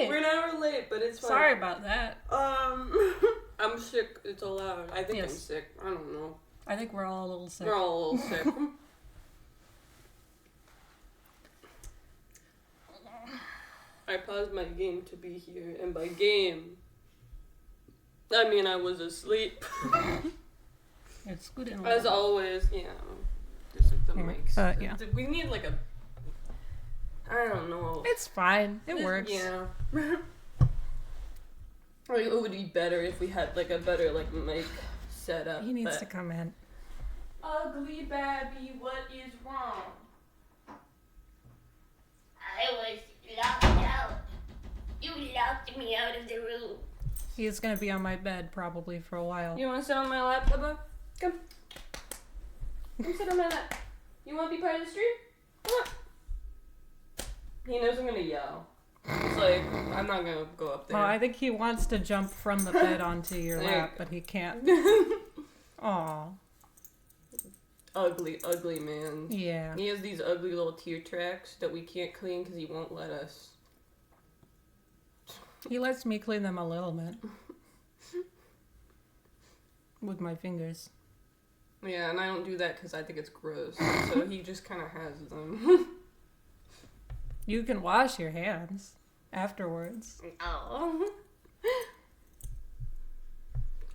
late. We're an hour late, but it's fine. Sorry about that. I'm sick. It's allowed. I think I'm Yes. sick. I don't know. I think we're all a little sick. We're all a little sick. I paused my game to be here, and by game, I mean I was asleep. It's good in As always, yeah. Just like the mics. yeah. We need like a... I don't know. It's fine. It works. Yeah. Like, it would be better if we had like a better like mic setup. He needs to come in. Ugly Babby, what is wrong? I was locked out. You locked me out of the room. He's gonna be on my bed probably for a while. You want to sit on my lap, Bubba? Come. Come sit on my lap. You want to be part of the stream? Come on. He knows I'm gonna yell. It's like, I'm not gonna go up there. Oh, I think he wants to jump from the bed onto your lap, but he can't. Aw. Ugly, ugly man. Yeah. He has these ugly little tear tracks that we can't clean because he won't let us. He lets me clean them a little bit. With my fingers. Yeah, and I don't do that because I think it's gross. So he just kind of has them. You can wash your hands afterwards. Oh.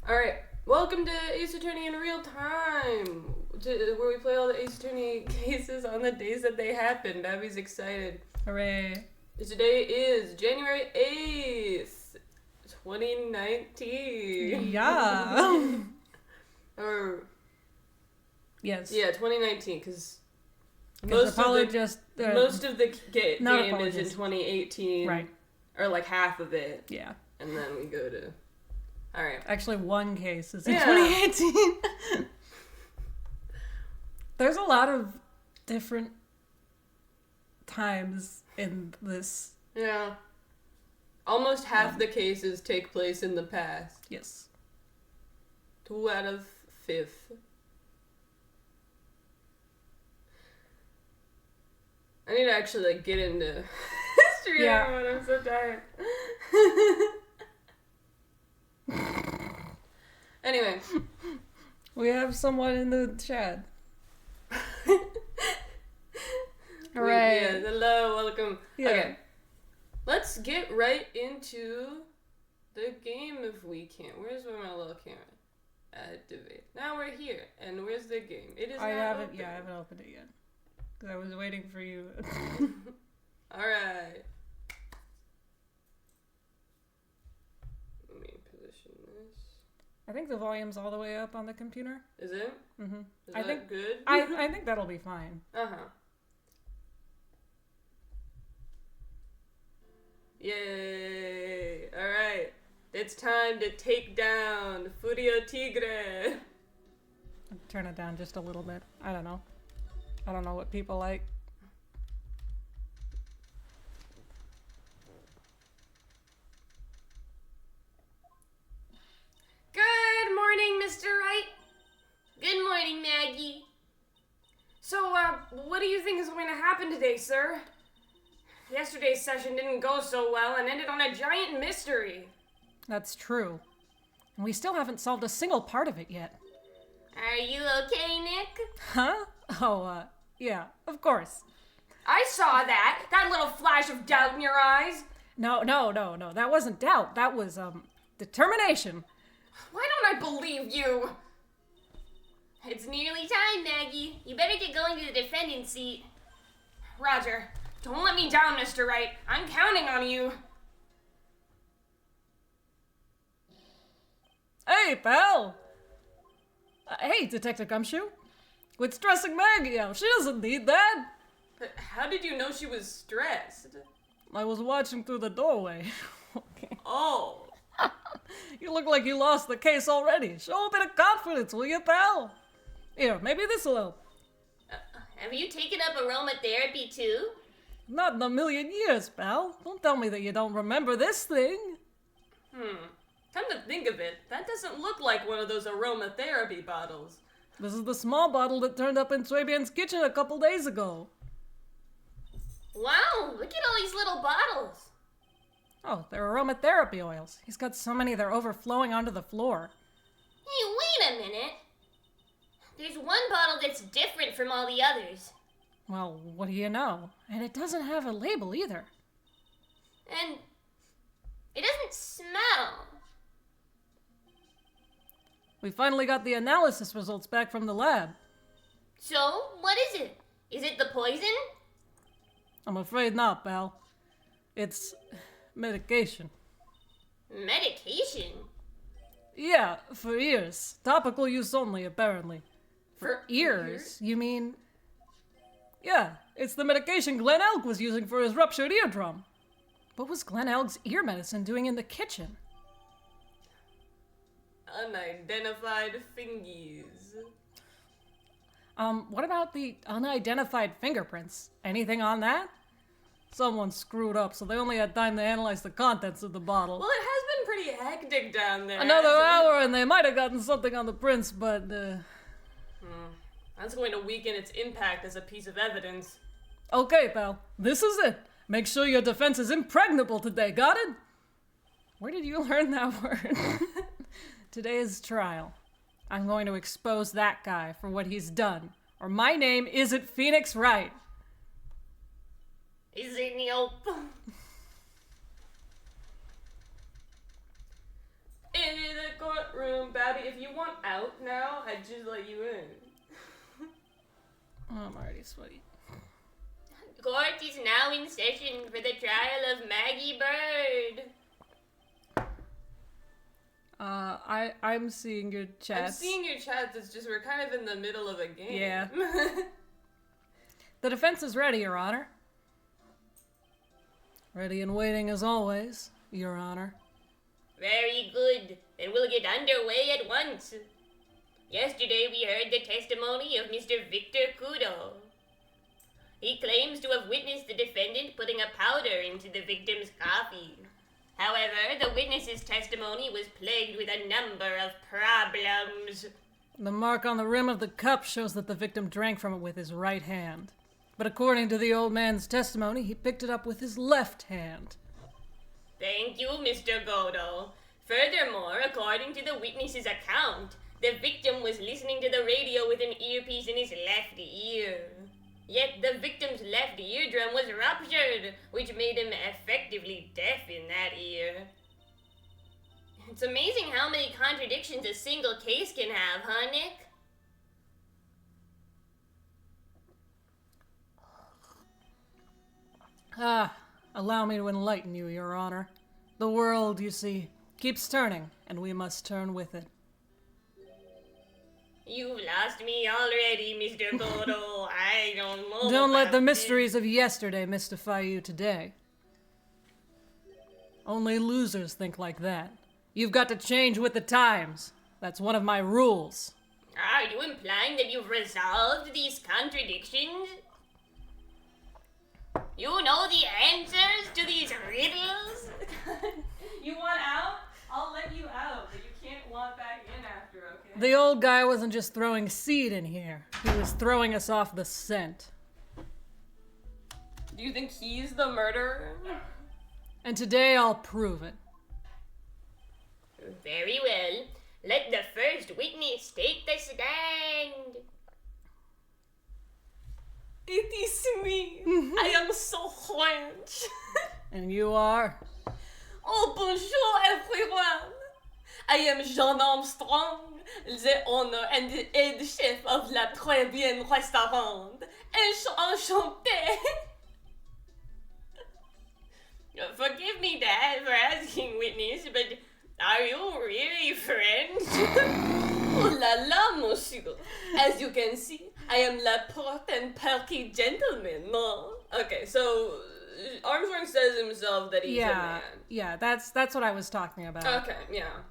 Alright, welcome to Ace Attorney in Real Time, where we play all the Ace Attorney cases on the days that they happen. Babby's excited. Hooray. Today is January 8th, 2019. Yeah. Or, Yes. yeah, 2019, because Most of the game is in apologies. 2018. Right. Or like half of it. Yeah. And then we go to... Alright. Actually, one case is in Yeah. 2018. There's a lot of different times in this. Yeah. Almost half the cases take place in the past. Yes. 2 out of 5. I need to actually like get into history. Yeah. Everyone. I'm so tired. Anyway. We have someone in the chat. Hooray. Yeah, hello, welcome. Yeah. Okay. Let's get right into the game if we can. Where's my little camera? Activate. Now we're here. And where's the game? It is I not haven't open. Yeah, I haven't opened it yet. Because I was waiting for you. Alright. Let me position this. I think the volume's all the way up on the computer. Is it? Mm-hmm. Is I that think good? I think that'll be fine. Uh-huh. Yay! Alright. It's time to take down Furio Tigre. Turn it down just a little bit. I don't know. I don't know what people like. Good morning, Mr. Wright. Good morning, Maggie. So, what do you think is going to happen today, sir? Yesterday's session didn't go so well and ended on a giant mystery. That's true. And we still haven't solved a single part of it yet. Are you okay, Nick? Huh? Oh, yeah, of course. I saw that little flash of doubt in your eyes. No. That wasn't doubt. That was, determination. Why don't I believe you? It's nearly time, Maggie. You better get going to the defendant's seat. Roger, don't let me down, Mr. Wright. I'm counting on you. Hey, pal! Hey, Detective Gumshoe. Quit stressing Maggie out. She doesn't need that. But how did you know she was stressed? I was watching through the doorway. Okay. Oh. You look like you lost the case already. Show a bit of confidence, will you, pal? Here, maybe this'll help. Have you taken up aromatherapy too? Not in a million years, pal. Don't tell me that you don't remember this thing. Come to think of it, that doesn't look like one of those aromatherapy bottles. This is the small bottle that turned up in Swabian's kitchen a couple days ago. Wow, look at all these little bottles. Oh, they're aromatherapy oils. He's got so many they're overflowing onto the floor. Hey, wait a minute. There's one bottle that's different from all the others. Well, what do you know? And it doesn't have a label either. And it doesn't smell. We finally got the analysis results back from the lab. So, what is it? Is it the poison? I'm afraid not, pal. It's medication. Medication? Yeah, for ears. Topical use only, apparently. For Ears? You mean... Yeah, it's the medication Glenn Elk was using for his ruptured eardrum. What was Glenn Elk's ear medicine doing in the kitchen? Unidentified fingies. What about the unidentified fingerprints? Anything on that? Someone screwed up, so they only had time to analyze the contents of the bottle. Well, it has been pretty hectic down there. Another hasn't it? hour and they might have gotten something on the prints, but, That's going to weaken its impact as a piece of evidence. Okay, pal. This is it. Make sure your defense is impregnable today, got it? Where did you learn that word? Today's trial. I'm going to expose that guy for what he's done, or my name isn't Phoenix Wright. Is it nope? In the courtroom, Babby, if you want out now, I'd just let you in. Oh, I'm already sweaty. Court is now in session for the trial of Maggie Bird. I'm seeing your chats. I'm seeing your chats, it's just we're kind of in the middle of a game. Yeah. The defense is ready, Your Honor. Ready and waiting as always, Your Honor. Very good. Then we'll get underway at once. Yesterday we heard the testimony of Mr. Victor Kudo. He claims to have witnessed the defendant putting a powder into the victim's coffee. However, the witness's testimony was plagued with a number of problems. The mark on the rim of the cup shows that the victim drank from it with his right hand. But according to the old man's testimony, he picked it up with his left hand. Thank you, Mr. Godo. Furthermore, according to the witness's account, the victim was listening to the radio with an earpiece in his left ear. Yet the victim's left eardrum was ruptured, which made him effectively deaf in that ear. It's amazing how many contradictions a single case can have, huh, Nick? Allow me to enlighten you, Your Honor. The world, you see, keeps turning, and we must turn with it. You've lost me already, Mr. Godo. I don't know. Don't let about the this. mysteries of yesterday mystify you today. Only losers think like that. You've got to change with the times. That's one of my rules. Are you implying that you've resolved these contradictions? You know the answers to these riddles? You want out? I'll let you out, but you can't want back in after, okay? The old guy wasn't just throwing seed in here. He was throwing us off the scent. Do you think he's the murderer? And today I'll prove it. Very well. Let the first witness take the stand. It is me. I am so French. And you are? Oh, bonjour, everyone. I am Jean Armstrong, the owner and the head chef of La Très Bien Restaurant. Enchanté. Forgive me, Dad, for asking, witness, but are you really French? Oh la la, monsieur. As you can see, I am la port and perky gentleman, no? Okay, so Armstrong says himself that he's a man. Yeah, that's what I was talking about. Okay, yeah.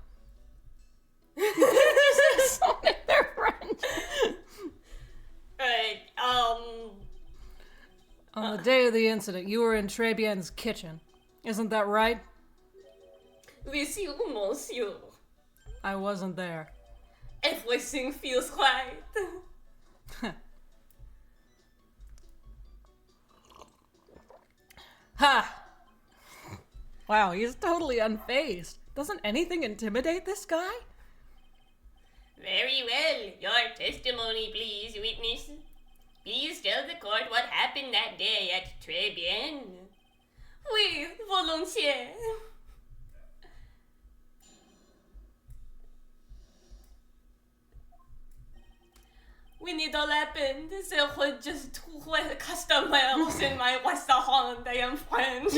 They're French. Right, On the day of the incident, you were in Trebien's kitchen. Isn't that right? Monsieur, monsieur. I wasn't there. Everything feels right. Ha! Wow, he's totally unfazed. Doesn't anything intimidate this guy? Very well. Your testimony, please, witness. Please tell the court what happened that day at Très bien. Oui, volontiers. When it all happened, there were just two customers in my restaurant. I am French.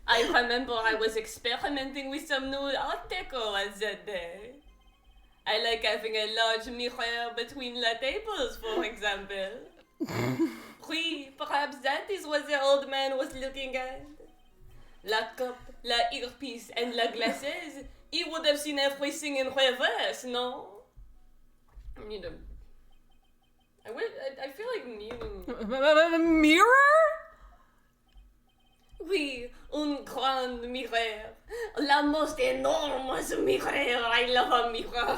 I remember I was experimenting with some new art deco that day. I like having a large mirror between the tables, for example. Oui, perhaps that is what the old man was looking at. La cup, la earpiece, and la glasses. He would have seen everything in reverse, no? I need a... I feel like needing... Mirror? Oui, un grand mirror. La most enormous mirror. I love a mirror.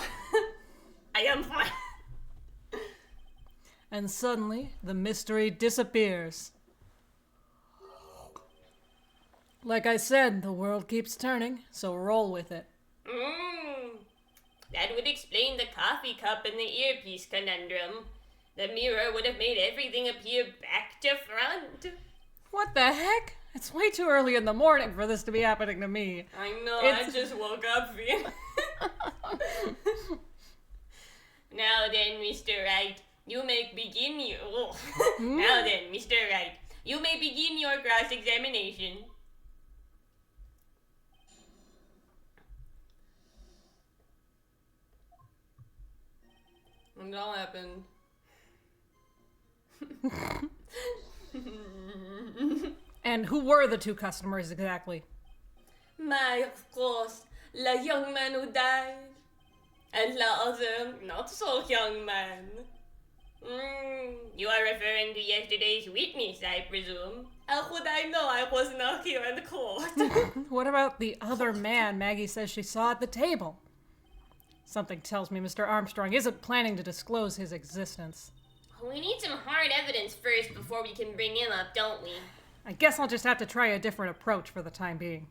I am fine. And suddenly, the mystery disappears. Like I said, the world keeps turning, so roll with it. That would explain the coffee cup and the earpiece conundrum. The mirror would have made everything appear back to front. What the heck? It's way too early in the morning for this to be happening to me. I know, I just woke up feeling... Now then, Mr. Wright, you may begin your... Now then, Mr. Wright, you may begin your cross-examination. When it all happened... And who were the two customers exactly? My, of course, the young man who died. And the other, not so young man. You are referring to yesterday's witness, I presume. How would I know? I was not here in court. What about the other man Maggie says she saw at the table? Something tells me Mr. Armstrong isn't planning to disclose his existence. We need some hard evidence first before we can bring him up, don't we? I guess I'll just have to try a different approach for the time being.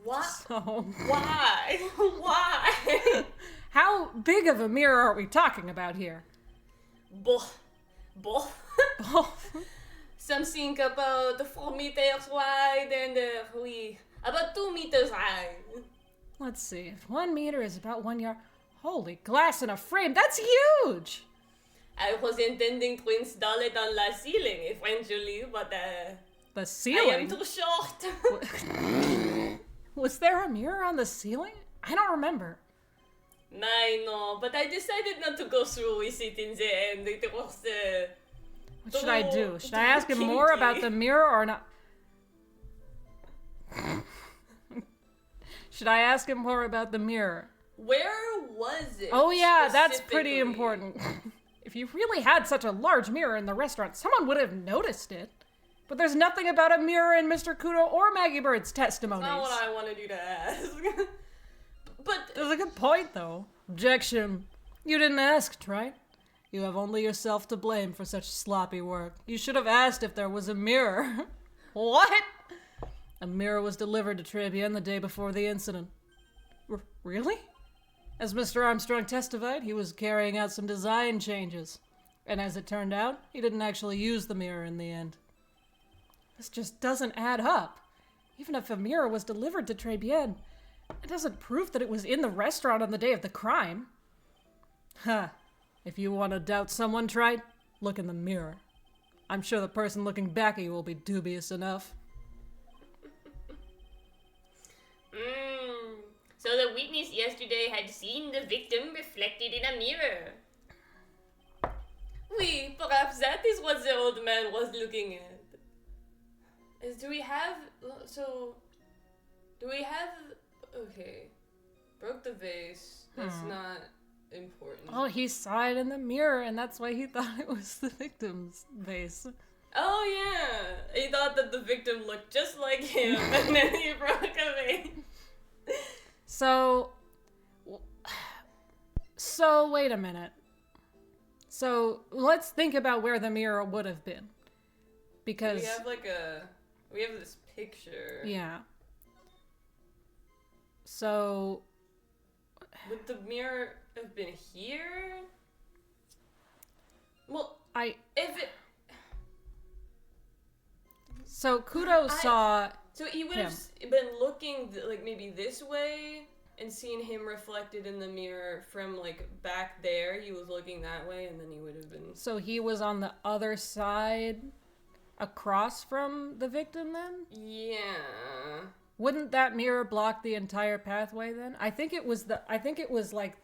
What? So, Why? Why? how big of a mirror are we talking about here? Boh. Oh, Something about 4 meters wide and, about 2 meters high. let's see. If 1 meter is about 1 yard... Holy glass in a frame, that's huge! I was intending to install it on the ceiling eventually, but, The I ceiling? am too short. Was there a mirror on the ceiling? I don't remember. I know, but I decided not to go through with it in the end. It was, What should I do? Should I ask him more about the mirror or not? Should I ask him more about the mirror? Where was it? Oh yeah, that's pretty specifically? important. If you really had such a large mirror in the restaurant, someone would have noticed it. But there's nothing about a mirror in Mr. Kudo or Maggie Bird's testimonies. Not what I wanted you to ask. But There's a good point, though. Objection. You didn't ask, right? You have only yourself to blame for such sloppy work. You should have asked if there was a mirror. What? A mirror was delivered to Très bien the day before the incident. Really? As Mr. Armstrong testified, he was carrying out some design changes. And as it turned out, he didn't actually use the mirror in the end. This just doesn't add up. Even if a mirror was delivered to Très bien, it doesn't prove that it was in the restaurant on the day of the crime. Huh. If you want to doubt someone, Trite, look in the mirror. I'm sure the person looking back at you will be dubious enough. So the witness yesterday had seen the victim reflected in a mirror. oui, perhaps that is what the old man was looking at. Do we have... Okay. Broke the vase. That's not important. Oh, he saw it in the mirror, and that's why he thought it was the victim's vase. Oh, yeah. He thought that the victim looked just like him, and then he broke a vase. So, wait a minute. So, let's think about where the mirror would have been. because we have this picture. yeah. So Would the mirror have been here? Well, so Kudo saw. So he would him. have been looking like maybe this way and seeing him reflected in the mirror from like back there. He was looking that way, and then he would have been. So he was on the other side, across from the victim. Then Yeah. wouldn't that mirror block the entire pathway? Then I think it was like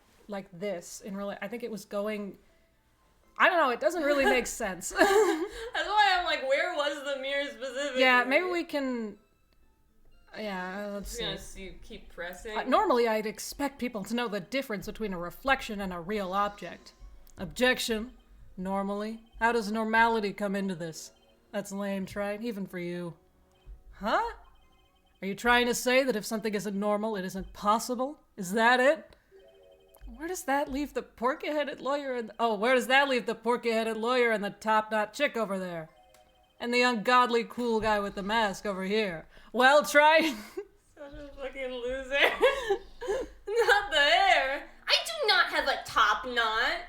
this in real. I think it was going. I don't know. It doesn't really make sense. That's why I'm like, where was the mirror specifically? Yeah, maybe we can. Yeah, let's see. Keep pressing. Normally, I'd expect people to know the difference between a reflection and a real object. Objection. Normally. How does normality come into this? That's lame, right? Even for you. Huh? Are you trying to say that if something isn't normal, it isn't possible? Is that it? Where does that leave the porky-headed lawyer and... Oh, where does that leave the porky-headed lawyer and the top-knot chick over there? And the ungodly cool guy with the mask over here? Well, try... Such a fucking loser. Not the hair. I do not have a top knot.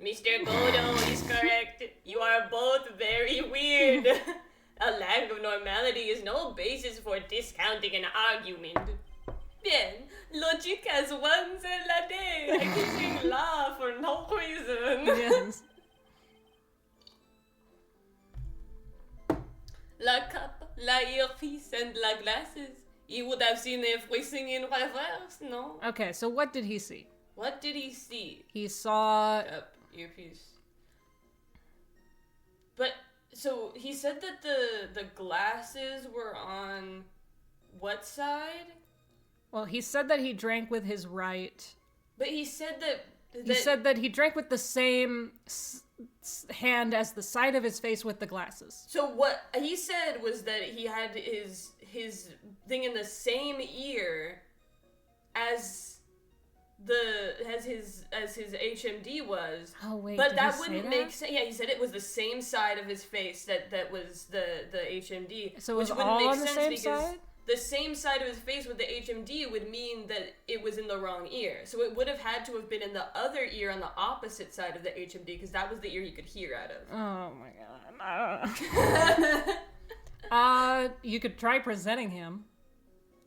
Mr. Godo is correct. You are both very weird. A lack of normality is no basis for discounting an argument. Bien, logic has one cell a day. I can sing la for no reason. Yes. La cup, la earpiece, and la glasses. He would have seen everything in reverse, no? Okay, so what did he see? What did he see? He saw... Up, earpiece. But, so, he said that the glasses were on what side? Well, he said that he drank with his right. But he said that... He said that he drank with the same hand as the side of his face with the glasses. So what he said was that he had his thing in the same ear as his HMD was. Oh wait, but did that he wouldn't say make sense. Yeah, he said it was the same side of his face that was the HMD. So it was which wouldn't all make on the sense same because side? the same side of his face with the HMD would mean that it was in the wrong ear. So it would have had to have been in the other ear on the opposite side of the HMD because that was the ear he could hear out of. Oh my god. You could try presenting him.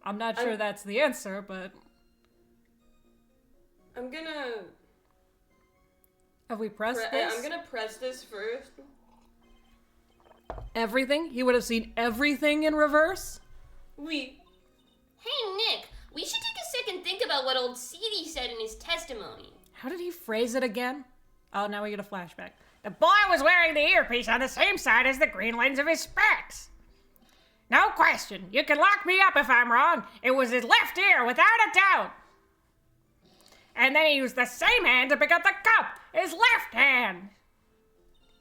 I'm not sure that's the answer, but... I'm gonna... Have we pressed this? I'm gonna press this first. Everything? He would have seen everything in reverse? Oui. Hey, Nick, we should take a second think about what old CD said in his testimony. How did he phrase it again? Oh, now we get a flashback. The boy was wearing the earpiece on the same side as the green lens of his specs. No question. You can lock me up if I'm wrong. It was his left ear, without a doubt. And then he used the same hand to pick up the cup. His left hand.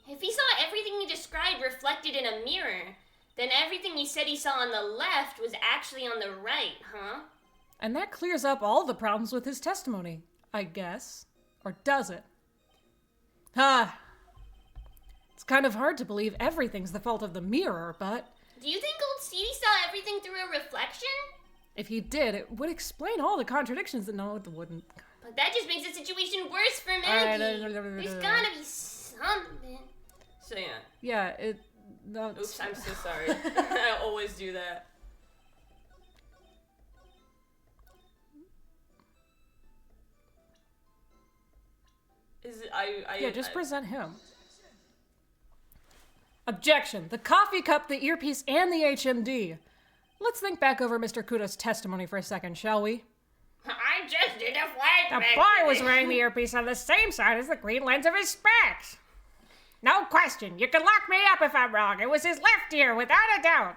If he saw everything he described reflected in a mirror, then everything he said he saw on the left was actually on the right, huh? And that clears up all the problems with his testimony, I guess. Or does it? It's kind of hard to believe everything's the fault of the mirror, but... Do you think old CD saw everything through a reflection? If he did, it would explain all the contradictions that... No, it wouldn't. But that just makes the situation worse for Alright, Maggie. There's gotta be something. So yeah. Yeah, it... No, Oops, I'm so sorry. I always do that. Is it, Yeah, just present him. Objection. The coffee cup, the earpiece, and the HMD. Let's think back over Mr. Kudo's testimony for a second, shall we? I just did a The flashback. boy was wearing the earpiece on the same side as the green lens of his specs. No question. You can lock me up if I'm wrong. It was his left ear, without a doubt.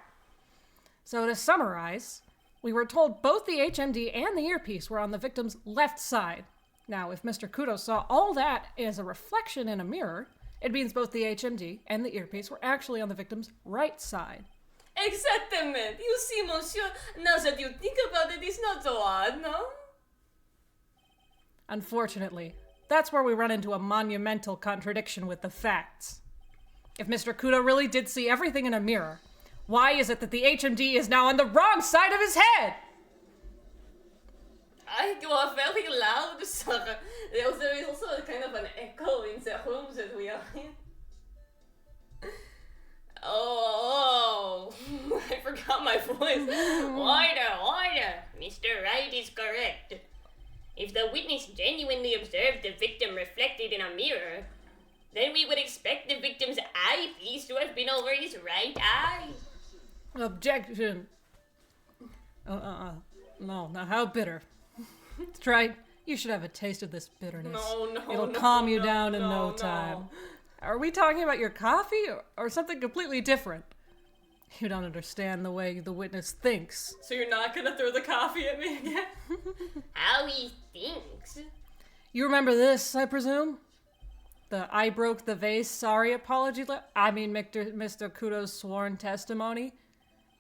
So to summarize, we were told both the HMD and the earpiece were on the victim's left side. Now, if Mr. Kudo saw all that as a reflection in a mirror, it means both the HMD and the earpiece were actually on the victim's right side. Exactement. You see, monsieur, now that you think about it, it's not so odd, no? Unfortunately, that's where we run into a monumental contradiction with the facts. If Mr. Kudo really did see everything in a mirror, why is it that the HMD is now on the wrong side of his head? You are very loud, sir. There is also kind of an echo in the rooms that we are in. Oh, I forgot my voice. Order. Mr. Wright is correct. If the witness genuinely observed the victim reflected in a mirror, then we would expect the victim's eyepiece to have been over his right eye. Objection. No, now how bitter. Try. You should have a taste of this bitterness. No, It'll calm you down in no time. Are we talking about your coffee or something completely different? You don't understand the way the witness thinks. So you're not gonna throw the coffee at me again? How he thinks. You remember this, I presume? The I broke the vase sorry apology Mr. Kudo's sworn testimony?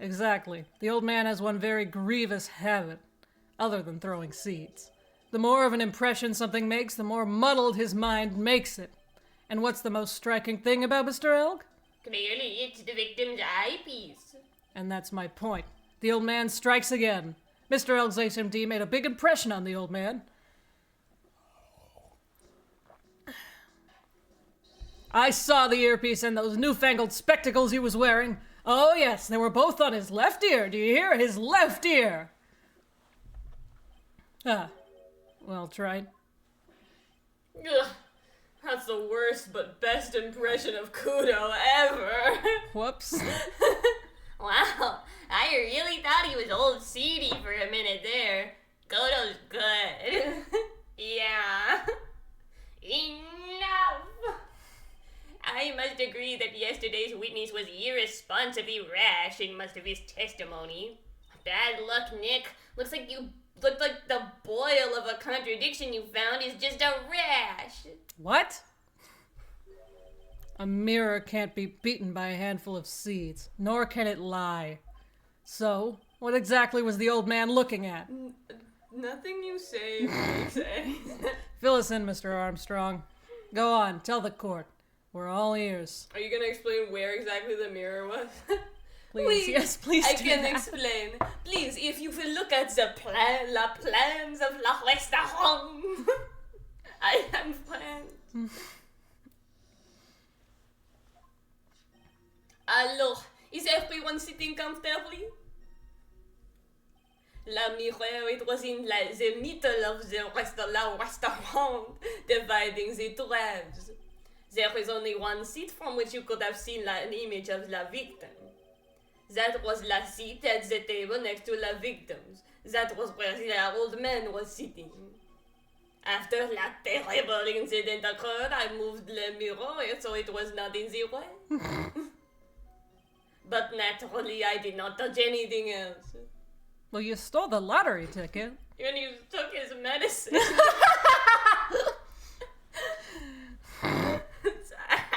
Exactly. The old man has one very grievous habit, other than throwing seeds. The more of an impression something makes, the more muddled his mind makes it. And what's the most striking thing about Mr. Elg? Clearly, it's the victim's eyepiece. And that's my point. The old man strikes again. Mr. Elg's HMD made a big impression on the old man. I saw the earpiece and those newfangled spectacles he was wearing. Oh yes, they were both on his left ear. Do you hear? His left ear. Well tried. Ugh, that's the worst but best impression of Kudo ever. Whoops. Wow, I really thought he was old seedy for a minute there. Godo's good. Yeah. Enough. I must agree that yesterday's witness was irresponsibly rash in most of his testimony. Bad luck, Nick. Looks like the boil of a contradiction you found is just a rash. What? A mirror can't be beaten by a handful of seeds, nor can it lie. So, what exactly was the old man looking at? Nothing you say makes any sense. Fill us in, Mr. Armstrong. Go on, tell the court. We're all ears. Are you gonna explain where exactly the mirror was? Please, yes, please I do can that. explain. Please, if you will look at the plans of la restaurant. I am French. Alors, is everyone sitting comfortably? La mirror, it was in the middle of the restaurant, dividing the two halves. There is only one seat from which you could have seen an image of la victim. That was la seat at the table next to la victims. That was where the old man was sitting. After la terrible incident occurred, I moved the mirror so it was not in the way. But naturally, I did not touch anything else. Well, you stole the lottery ticket. Even you took his medicine.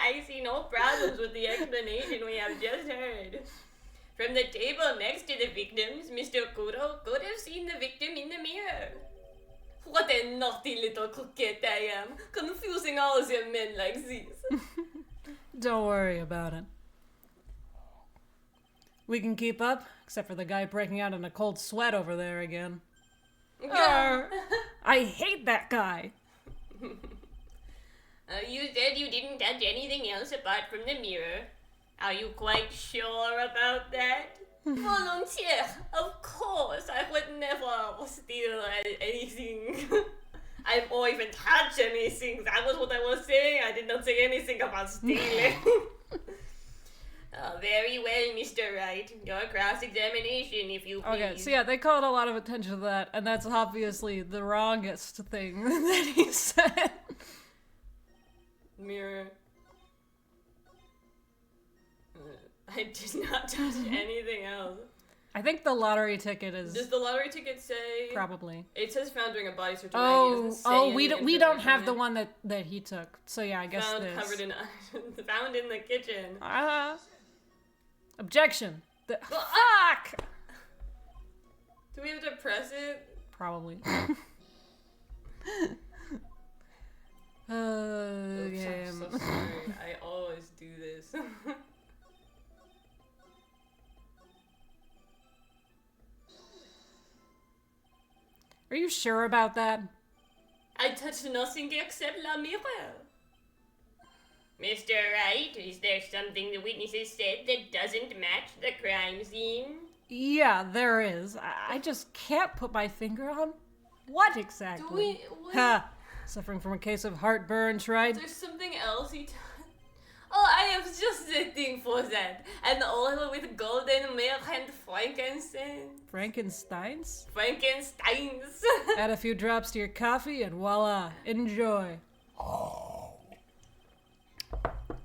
I see no problems with the explanation we have just heard. From the table next to the victims, Mr. Kudo could have seen the victim in the mirror. What a naughty little coquette I am, confusing all the men like this. Don't worry about it. We can keep up, except for the guy breaking out in a cold sweat over there again. I hate that guy. You said you didn't touch anything else apart from the mirror. Are you quite sure about that? Volunteer, of course, I would never steal anything. Or even touch anything. That was what I was saying. I did not say anything about stealing. Very well, Mr. Wright. Your cross-examination, if you please. Okay, so yeah, they called a lot of attention to that, and that's obviously the wrongest thing that he said. Mirror. I did not touch anything else. I think the lottery ticket is Does the lottery ticket say? probably. It says found during a body search. We don't have the one that he took. So yeah, I guess found this. covered in found in the kitchen. Objection. Fuck. Do we have to press it? Probably. I'm so sorry. I always do this. Are you sure about that? I touched nothing except la mirror. Mr. Wright, is there something the witnesses said that doesn't match the crime scene? Yeah, there is. I just can't put my finger on what exactly. Ha! Suffering from a case of heartburn, right? There's something else he done. Oh, I am just sitting for that. An oil with golden milk and frankincense. Frankenstein's? Frankenstein's. Add a few drops to your coffee and voila, enjoy.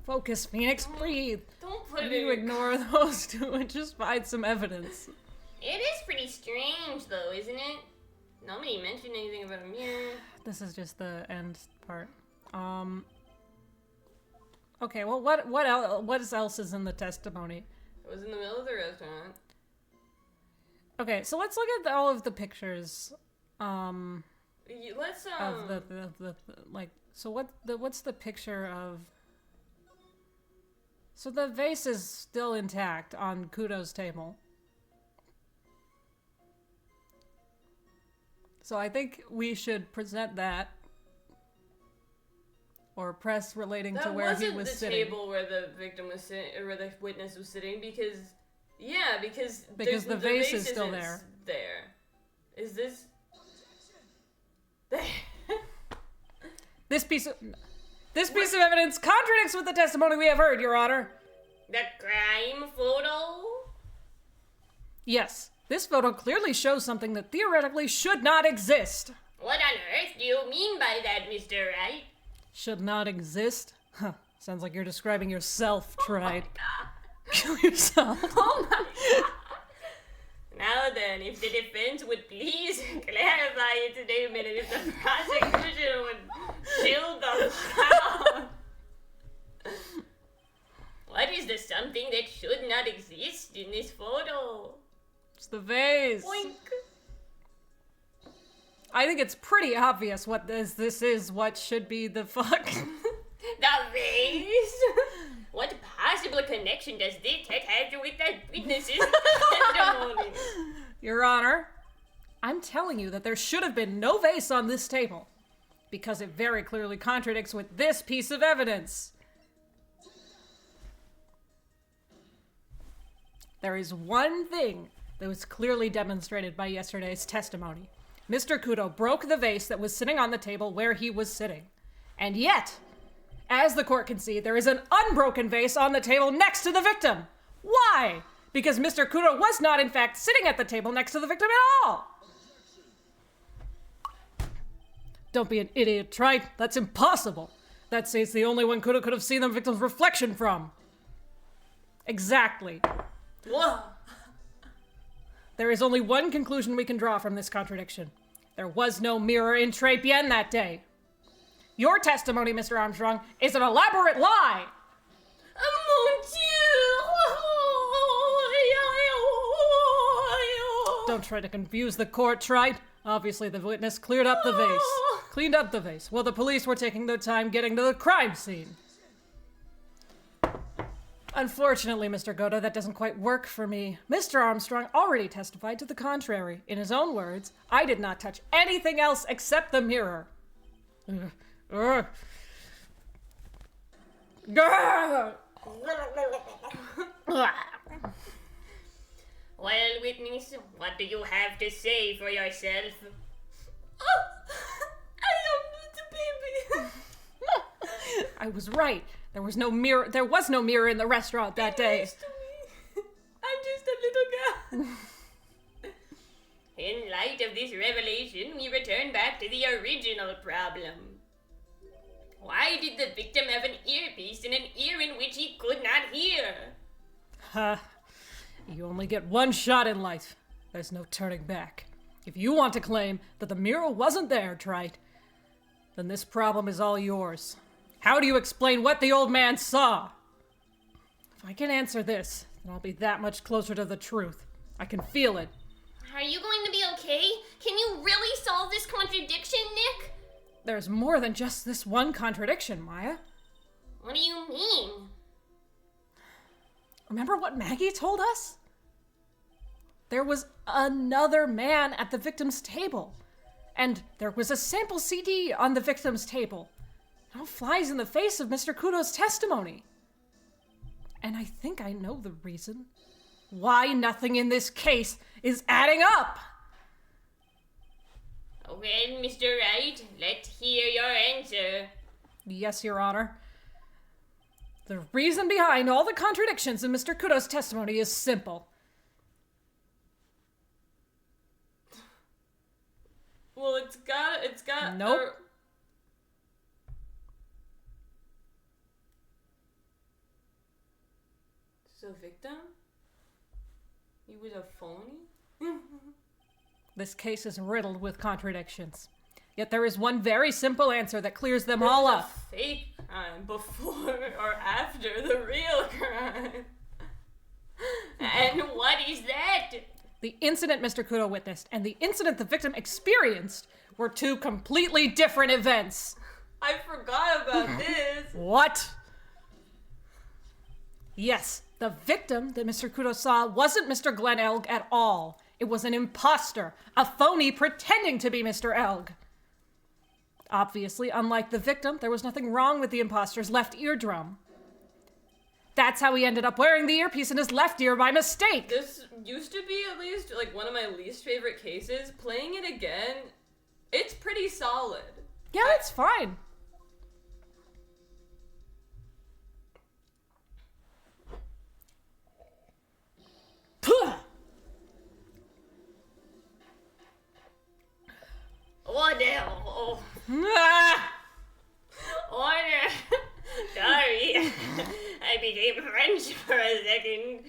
Focus, Phoenix, breathe. Don't put it You in. ignore those two and just find some evidence. It is pretty strange, though, isn't it? Nobody mentioned anything about a mirror. This is just the end part. Okay, well, what else is in the testimony? It was in the middle of the restaurant. Okay, so let's look at all of the pictures. Let's Of the like. So what's the picture of? So the vase is still intact on Kudo's table. So I think we should present that. Or press relating to where he was sitting. That wasn't the table where the victim was sitting, or where the witness was sitting, because the vase is still there. Is this? This piece of evidence contradicts with the testimony we have heard, Your Honor. The crime photo? Yes, this photo clearly shows something that theoretically should not exist. What on earth do you mean by that, Mr. Wright? Should not exist? Huh. Sounds like you're describing yourself, Tried. Kill yourself. Oh my god! Now then, if the defense would please clarify its statement and if the prosecution would chill the crowd. What is the something that should not exist in this photo? It's the vase. Boink. I think it's pretty obvious what this is what should be the fuck. The vase? What possible connection does this have with the witness's testimony? Your Honor, I'm telling you that there should have been no vase on this table. Because it very clearly contradicts with this piece of evidence. There is one thing that was clearly demonstrated by yesterday's testimony. Mr. Kudo broke the vase that was sitting on the table where he was sitting. And yet, as the court can see, there is an unbroken vase on the table next to the victim. Why? Because Mr. Kudo was not, in fact, sitting at the table next to the victim at all. Don't be an idiot, Trite. That's impossible. That says the only one Kudo could have seen the victim's reflection from. Exactly. Whoa. There is only one conclusion we can draw from this contradiction. There was no mirror in Très Bien that day. Your testimony, Mr. Armstrong, is an elaborate lie. Mon Dieu! Don't try to confuse the court, Trite. Obviously, the witness cleaned up the vase. While the police were taking their time getting to the crime scene. Unfortunately, Mr. Godo, that doesn't quite work for me. Mr. Armstrong already testified to the contrary. In his own words, I did not touch anything else except the mirror. Well, witness, what do you have to say for yourself? Oh, I am the baby. I was right. There was no mirror in the restaurant that day. Listen to me. I'm just a little girl. In light of this revelation, we return back to the original problem. Why did the victim have an earpiece in an ear in which he could not hear? Ha. You only get one shot in life. There's no turning back. If you want to claim that the mirror wasn't there, Trite, then this problem is all yours. How do you explain what the old man saw? If I can answer this, then I'll be that much closer to the truth. I can feel it. Are you going to be okay? Can you really solve this contradiction, Nick? There's more than just this one contradiction, Maya. What do you mean? Remember what Maggie told us? There was another man at the victim's table. And there was a sample CD on the victim's table. It all flies in the face of Mr. Kudo's testimony. And I think I know the reason why nothing in this case is adding up. Well, Mr. Wright, let's hear your answer. Yes, Your Honor. The reason behind all the contradictions in Mr. Kudo's testimony is simple. Well, it's got. Nope. The victim? He was a phony? This case is riddled with contradictions. Yet there is one very simple answer that clears them all up. Fake crime before or after the real crime. And what is that? The incident Mr. Kudo witnessed and the incident the victim experienced were two completely different events. I forgot about this. What? Yes, the victim that Mr. Kudo saw wasn't Mr. Glenn Elg at all. It was an imposter, a phony pretending to be Mr. Elg. Obviously, unlike the victim, there was nothing wrong with the imposter's left eardrum. That's how he ended up wearing the earpiece in his left ear by mistake. This used to be at least like one of my least favorite cases. Playing it again, it's pretty solid. Yeah, it's fine. What the hell? Ah! Order. Sorry. I became French for a second.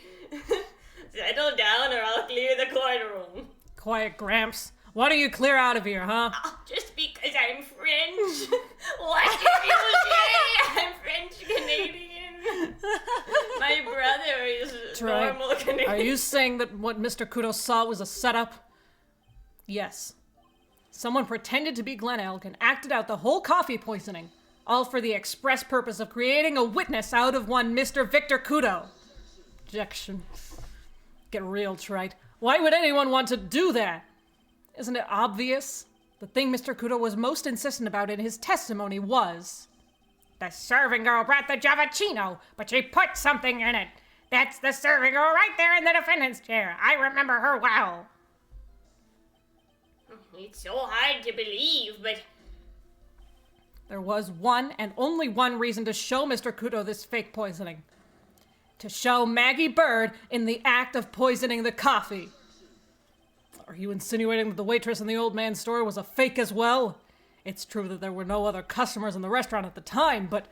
Settle down or I'll clear the courtroom. Quiet, Gramps. Why don't you clear out of here, huh? Oh, just because I'm French? What did you say? I'm French Canadian. My brother is normal Canadian. Are you saying that what Mr. Kudo saw was a setup? Yes. Someone pretended to be Glenn Elg and acted out the whole coffee poisoning, all for the express purpose of creating a witness out of one Mr. Victor Kudo. Objection. Get real, trite. Why would anyone want to do that? Isn't it obvious? The thing Mr. Kudo was most insistent about in his testimony was... The serving girl brought the Javachino, but she put something in it. That's the serving girl right there in the defendant's chair. I remember her well. It's so hard to believe, but... There was one and only one reason to show Mr. Kudo this fake poisoning. To show Maggie Bird in the act of poisoning the coffee. Are you insinuating that the waitress in the old man's store was a fake as well? It's true that there were no other customers in the restaurant at the time, but...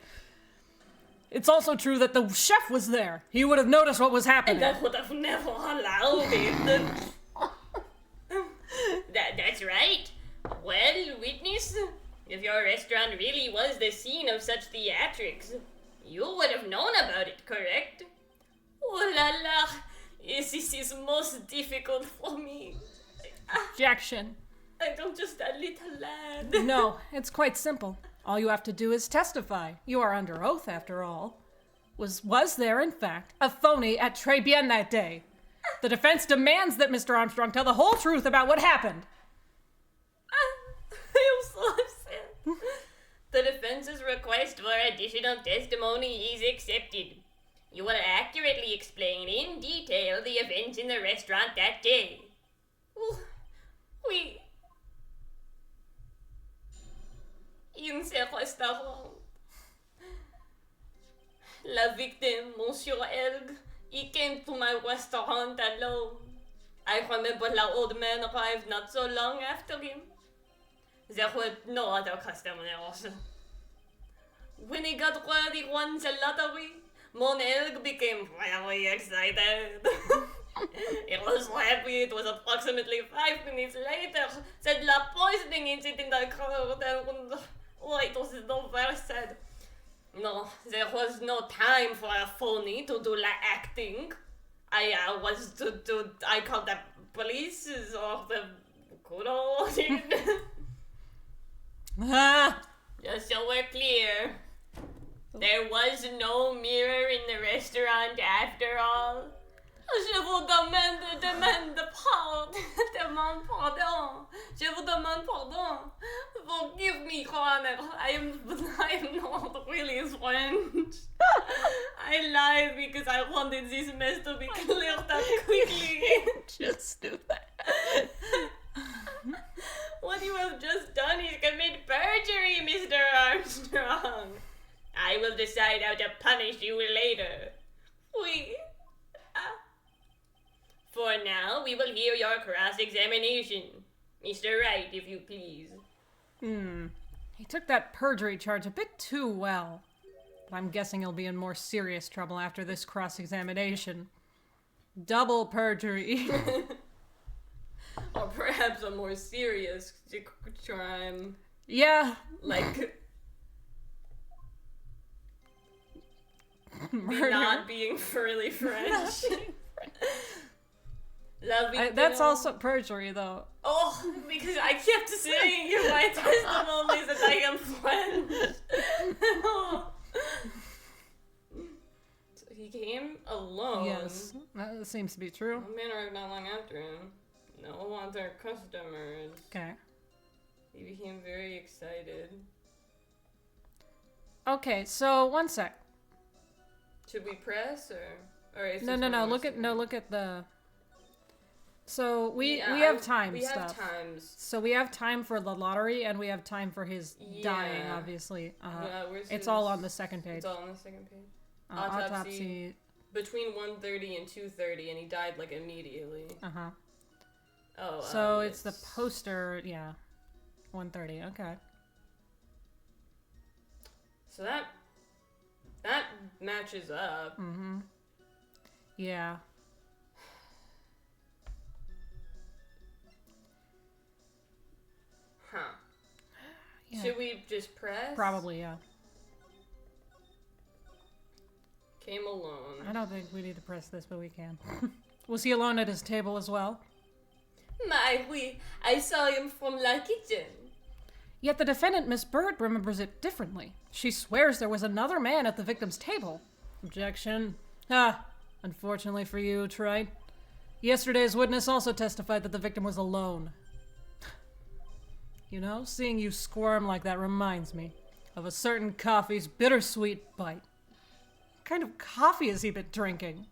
It's also true that the chef was there. He would have noticed what was happening. That would have never allowed it. That's right. Well, witness, if your restaurant really was the scene of such theatrics, you would have known about it, correct? Oh la la, this is most difficult for me. Objection. I'm just a little lad. No, it's quite simple. All you have to do is testify. You are under oath, after all. Was there, in fact, a phony at Très Bien that day? The defense demands that Mr. Armstrong tell the whole truth about what happened. I'm so upset. The defense's request for additional testimony is accepted. You will accurately explain in detail the events in the restaurant that day. Oui. In ce restaurant, la victime, Monsieur Elg, he came to my restaurant alone. I remember the old man arrived not so long after him. There were no other customers. When he got word he won the lottery, Mon Elg became very excited. He was happy. It was approximately 5 minutes later that the poisoning incident occurred, and it was so very sad. No, there was no time for a phony to do the acting. I called the police or the Kudo. Just so we're clear, there was no mirror in the restaurant after all. Je vous demande pardon. Je vous demande pardon. Forgive me, Connor. I am not really French. I lied because I wanted this mess to be cleared up quickly. Just do that. What you have just done is commit perjury, Mr. Armstrong. I will decide how to punish you later. For now, we will hear your cross-examination. Mr. Wright, if you please. He took that perjury charge a bit too well. But I'm guessing he'll be in more serious trouble after this cross-examination. Double perjury. Or perhaps a more serious crime. Yeah. Like Murder. not being really French. That's also perjury, though. Oh, because I kept saying in my testimonies that I am French. So he came alone. Yes, that seems to be true. A man arrived not long after him. No other customers. Okay. He became very excited. Okay, so one sec. Should we press or is No. this one Look at the. So we Yeah, have time We stuff. have times. So we have time for the lottery, and we have time for his dying. Yeah. Obviously, Where's it's his- all on the second page. It's all on the second page. Autopsy. Between 1:30 and 2:30, and he died like immediately. Oh. So it's the yes. poster. Yeah, 1:30. Okay. So that matches up. Yeah. Huh. Yeah. Should we just press? Probably, yeah. Came alone. I don't think we need to press this, but we can. Was he alone at his table as well? I saw him from the kitchen. Yet the defendant, Miss Bird, remembers it differently. She swears there was another man at the victim's table. Objection. Unfortunately for you, Trite. Yesterday's witness also testified that the victim was alone. You know, seeing you squirm like that reminds me of a certain coffee's bittersweet bite. What kind of coffee has he been drinking?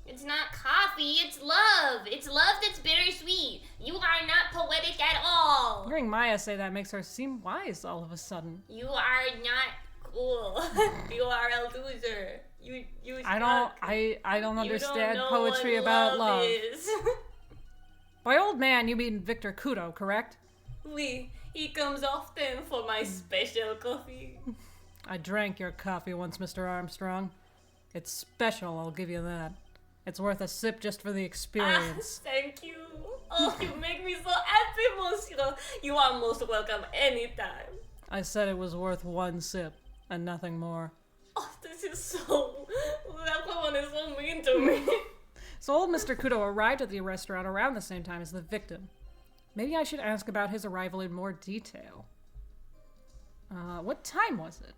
It's not coffee, it's love. It's love that's bittersweet. You are not poetic at all. Hearing Maya say that makes her seem wise all of a sudden. You are not cool. You are a loser. You I don't understand know poetry what about love. is. By old man, you mean Victor Kudo, correct? He comes often for my special coffee. I drank your coffee once, Mr. Armstrong. It's special, I'll give you that. It's worth a sip just for the experience. Thank you. Oh, you make me so happy, monsieur. You are most welcome anytime. I said it was worth one sip, and nothing more. Oh, this is so... Everyone is so mean to me. So old Mr. Kudo arrived at the restaurant around the same time as the victim. Maybe I should ask about his arrival in more detail. What time was it?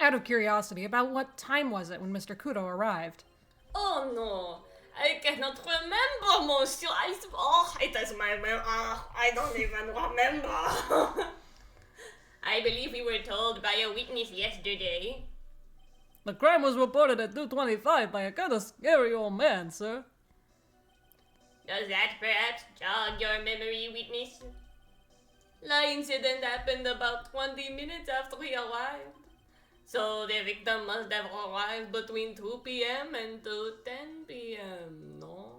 Out of curiosity, about what time was it when Mr. Kudo arrived? Oh no, I cannot remember, monsieur. It is my memory. I don't even remember. I believe we were told by a witness yesterday. The crime was reported at 2:25 by a kind of scary old man, sir. Does that perhaps jog your memory, witness? The incident happened about 20 minutes after he arrived. So the victim must have arrived between 2 p.m. and 10 p.m., no?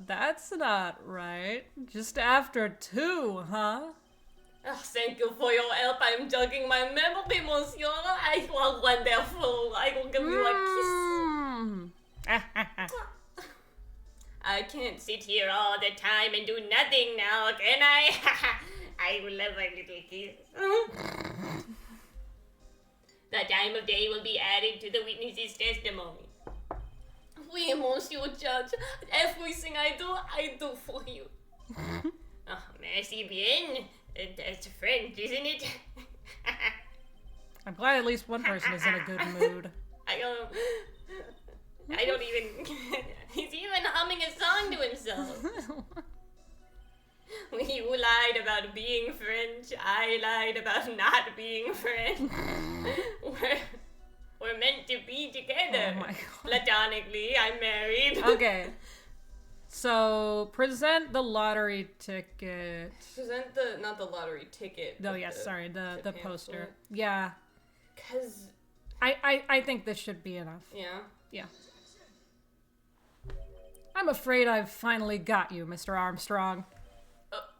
That's not right. Just after 2, huh? Oh, thank you for your help. I'm jogging my memory, monsieur. I was wonderful. I will give you a kiss. I can't sit here all the time and do nothing now, can I? I will have a little kiss. The time of day will be added to the witness's testimony. Oui, monsieur judge. Everything I do for you. Oh, merci bien. That's French, isn't it? I'm glad at least one person is in a good mood. I don't even. He's even humming a song to himself. You lied about being French. I lied about not being French. We're meant to be together. Oh my God. Platonically, I'm married. Okay. So, present the lottery ticket. Present not the lottery ticket. No, but yes, sorry, the pamphlet. poster. Yeah. 'Cause, I think this should be enough. yeah. Yeah. I'm afraid I've finally got you, Mr. Armstrong.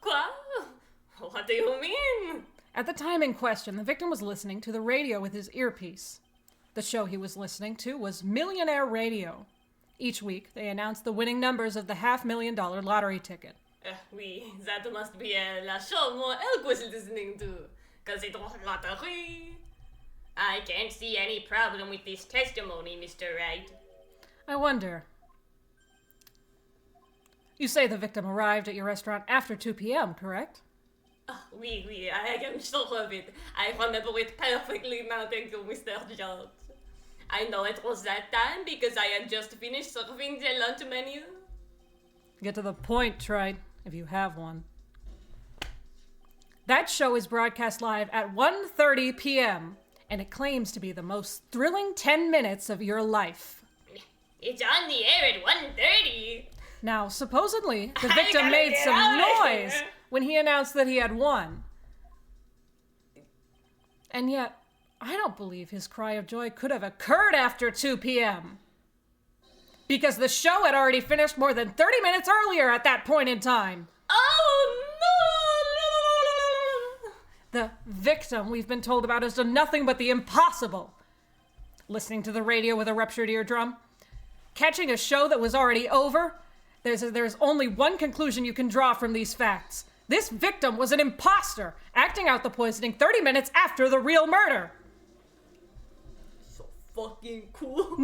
What do you mean? At the time in question, the victim was listening to the radio with his earpiece. The show he was listening to was Millionaire Radio. Each week, they announced the winning numbers of the $500,000 lottery ticket. Oui, that must be la show more Elk was listening to. Cause it was lottery. I can't see any problem with this testimony, Mr. Wright. I wonder. You say the victim arrived at your restaurant after 2 p.m., correct? Oui, I am sure of it. I remember it perfectly now, thank you, Mr. Jones. I know it was that time because I had just finished serving the lunch menu. Get to the point, Trite, if you have one. That show is broadcast live at 1:30 p.m., and it claims to be the most thrilling 10 minutes of your life. It's on the air at 1:30. Now, supposedly, the I victim gotta made get some out of noise here. when he announced that he had won. And yet, I don't believe his cry of joy could have occurred after 2 p.m. Because the show had already finished more than 30 minutes earlier at that point in time. Oh no! The victim we've been told about has done nothing but the impossible. Listening to the radio with a ruptured eardrum. Catching a show that was already over. There's only one conclusion you can draw from these facts. This victim was an imposter, acting out the poisoning 30 minutes after the real murder. So fucking cool.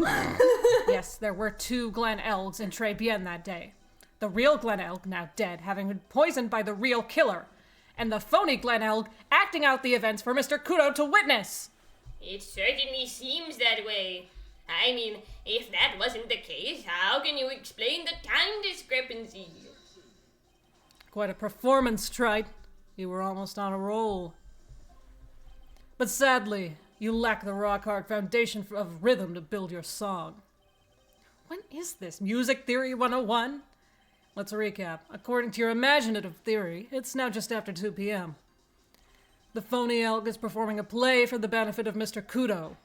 Yes, there were 2 Glen Elgs in Très Bien that day. The real Glen Elg, now dead, having been poisoned by the real killer. And the phony Glen Elg acting out the events for Mr. Kudo to witness. It certainly seems that way. I mean, if that wasn't the case, how can you explain the time discrepancy? Quite a performance, Trite. You were almost on a roll. But sadly, you lack the rock-hard foundation of rhythm to build your song. When is this? Music Theory 101? Let's recap. According to your imaginative theory, it's now just after 2 p.m. The phony elk is performing a play for the benefit of Mr. Kudo.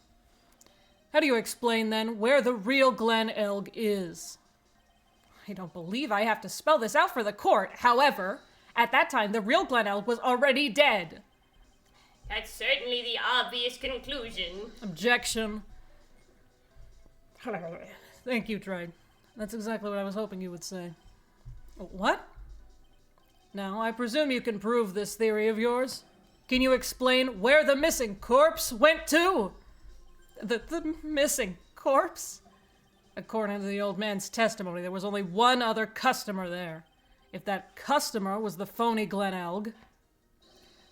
How do you explain, then, where the real Glen Elg is? I don't believe I have to spell this out for the court. However, at that time, the real Glen Elg was already dead. That's certainly the obvious conclusion. Objection. Thank you, Tride. That's exactly what I was hoping you would say. What? Now, I presume you can prove this theory of yours. Can you explain where the missing corpse went to? The missing corpse? According to the old man's testimony, there was only one other customer there. If that customer was the phony Glen Elg,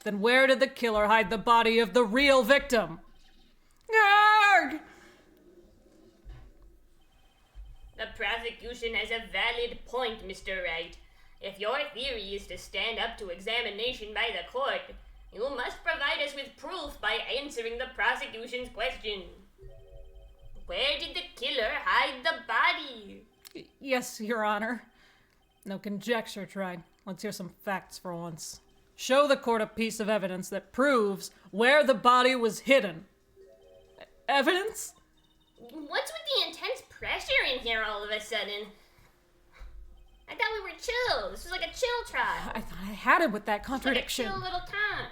then where did the killer hide the body of the real victim? Arrgh! The prosecution has a valid point, Mr. Wright. If your theory is to stand up to examination by the court, you must provide us with proof by answering the prosecution's question. Where did the killer hide the body? Yes, Your Honor. No conjecture, Tride. Let's hear some facts for once. Show the court a piece of evidence that proves where the body was hidden. Evidence? What's with the intense pressure in here all of a sudden? I thought we were chill. This was like a chill trial. I thought I had him with that Like a contradiction. chill little time.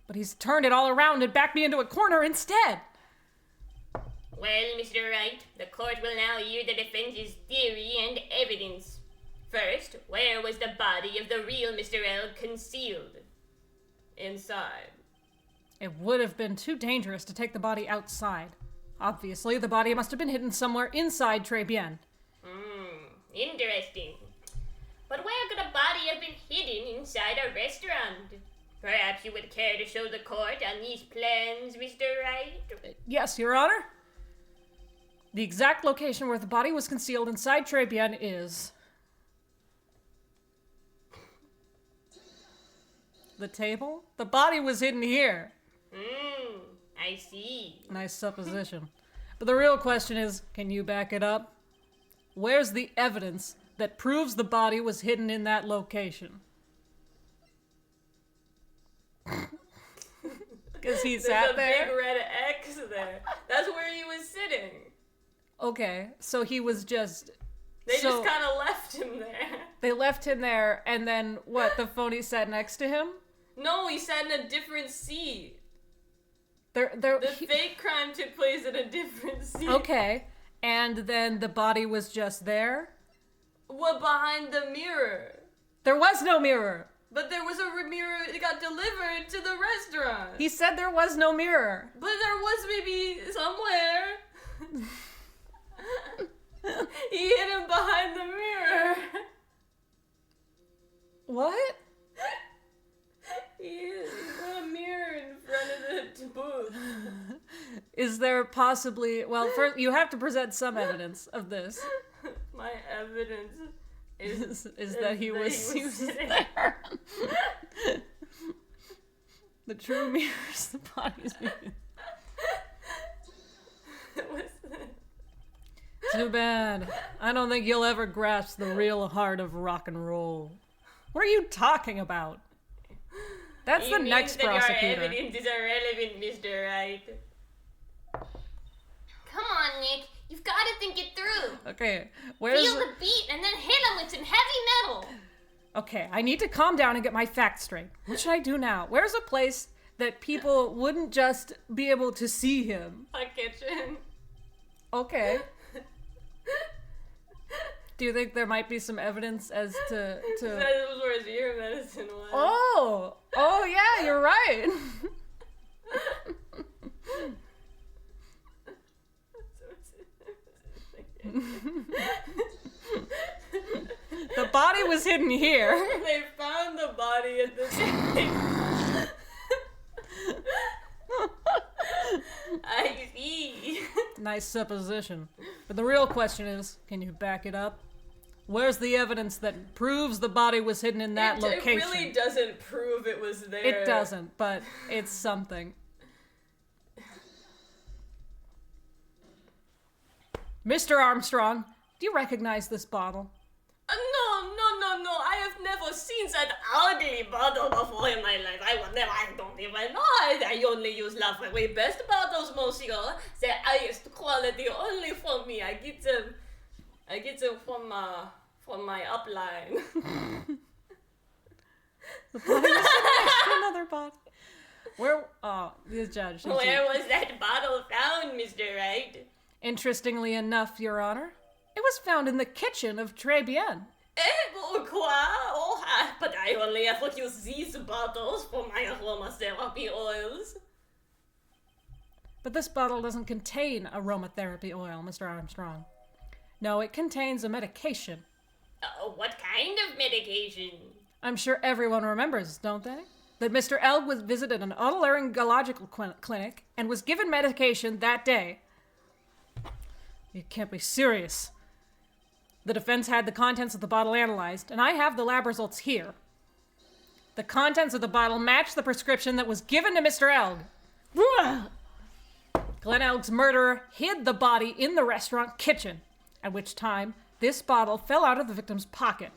But he's turned it all around and backed me into a corner instead. Well, Mr. Wright, the court will now hear the defense's theory and evidence. First, where was the body of the real Mr. L concealed? Inside. It would have been too dangerous to take the body outside. Obviously, the body must have been hidden somewhere inside Très Bien. Interesting. But where could a body have been hidden inside a restaurant? Perhaps you would care to show the court on these plans, Mr. Wright? Yes, Your Honor. The exact location where the body was concealed inside Trebian is... the table? The body was hidden here. I see. Nice supposition. But the real question is, can you back it up? Where's the evidence that proves the body was hidden in that location? Because he sat there? There's a big red X there. That's where he was sitting. Okay, so he was just... They just kind of left him there. They left him there, and then, what, the phony sat next to him? No, he sat in a different seat. The fake crime took place in a different seat. Okay, and then the body was just there? What, behind the mirror? There was no mirror. But there was a mirror, it got delivered to the restaurant. He said there was no mirror. But there was maybe somewhere. He hid him behind the mirror. What? He put a mirror in front of the booth. Is there possibly... Well, first, you have to present some evidence of this. My evidence Is that he was sitting there. The true mirrors, the body's mirror. Too bad. I don't think you'll ever grasp the real heart of rock and roll. What are you talking about? That's the next prosecutor. Your evidence is irrelevant, Mr. Wright. Come on, Nick. You've got to think it through. Okay, where's... Feel the beat and then hit him with some heavy metal. Okay, I need to calm down and get my facts straight. What should I do now? Where's a place that people wouldn't just be able to see him? A kitchen. Okay. Do you think there might be some evidence as to... That was where his ear medicine was. Oh yeah, you're right. The body was hidden here. They found the body at the same. I see. Nice supposition. But the real question is, can you back it up? Where's the evidence that proves the body was hidden in that location? It really doesn't prove it was there. It doesn't, but it's something. Mr. Armstrong, do you recognize this bottle? No. I have never seen such ugly bottle before in my life. I don't even know. I only use Lafayette best bottles, monsieur. The highest quality only for me. I get them from my upline. The bottle is another bottle. Where? Oh, the judge. Where was that bottle found, Mr. Wright? Interestingly enough, Your Honor, it was found in the kitchen of Très Bien. But I only ever use these bottles for my aromatherapy oils. But this bottle doesn't contain aromatherapy oil, Mr. Armstrong. No, it contains a medication. What kind of medication? I'm sure everyone remembers, don't they? That Mr. Elg was visited an otolaryngological clinic and was given medication that day. You can't be serious. The defense had the contents of the bottle analyzed, and I have the lab results here. The contents of the bottle match the prescription that was given to Mr. Elg. Glenn Elg's murderer hid the body in the restaurant kitchen, at which time this bottle fell out of the victim's pocket.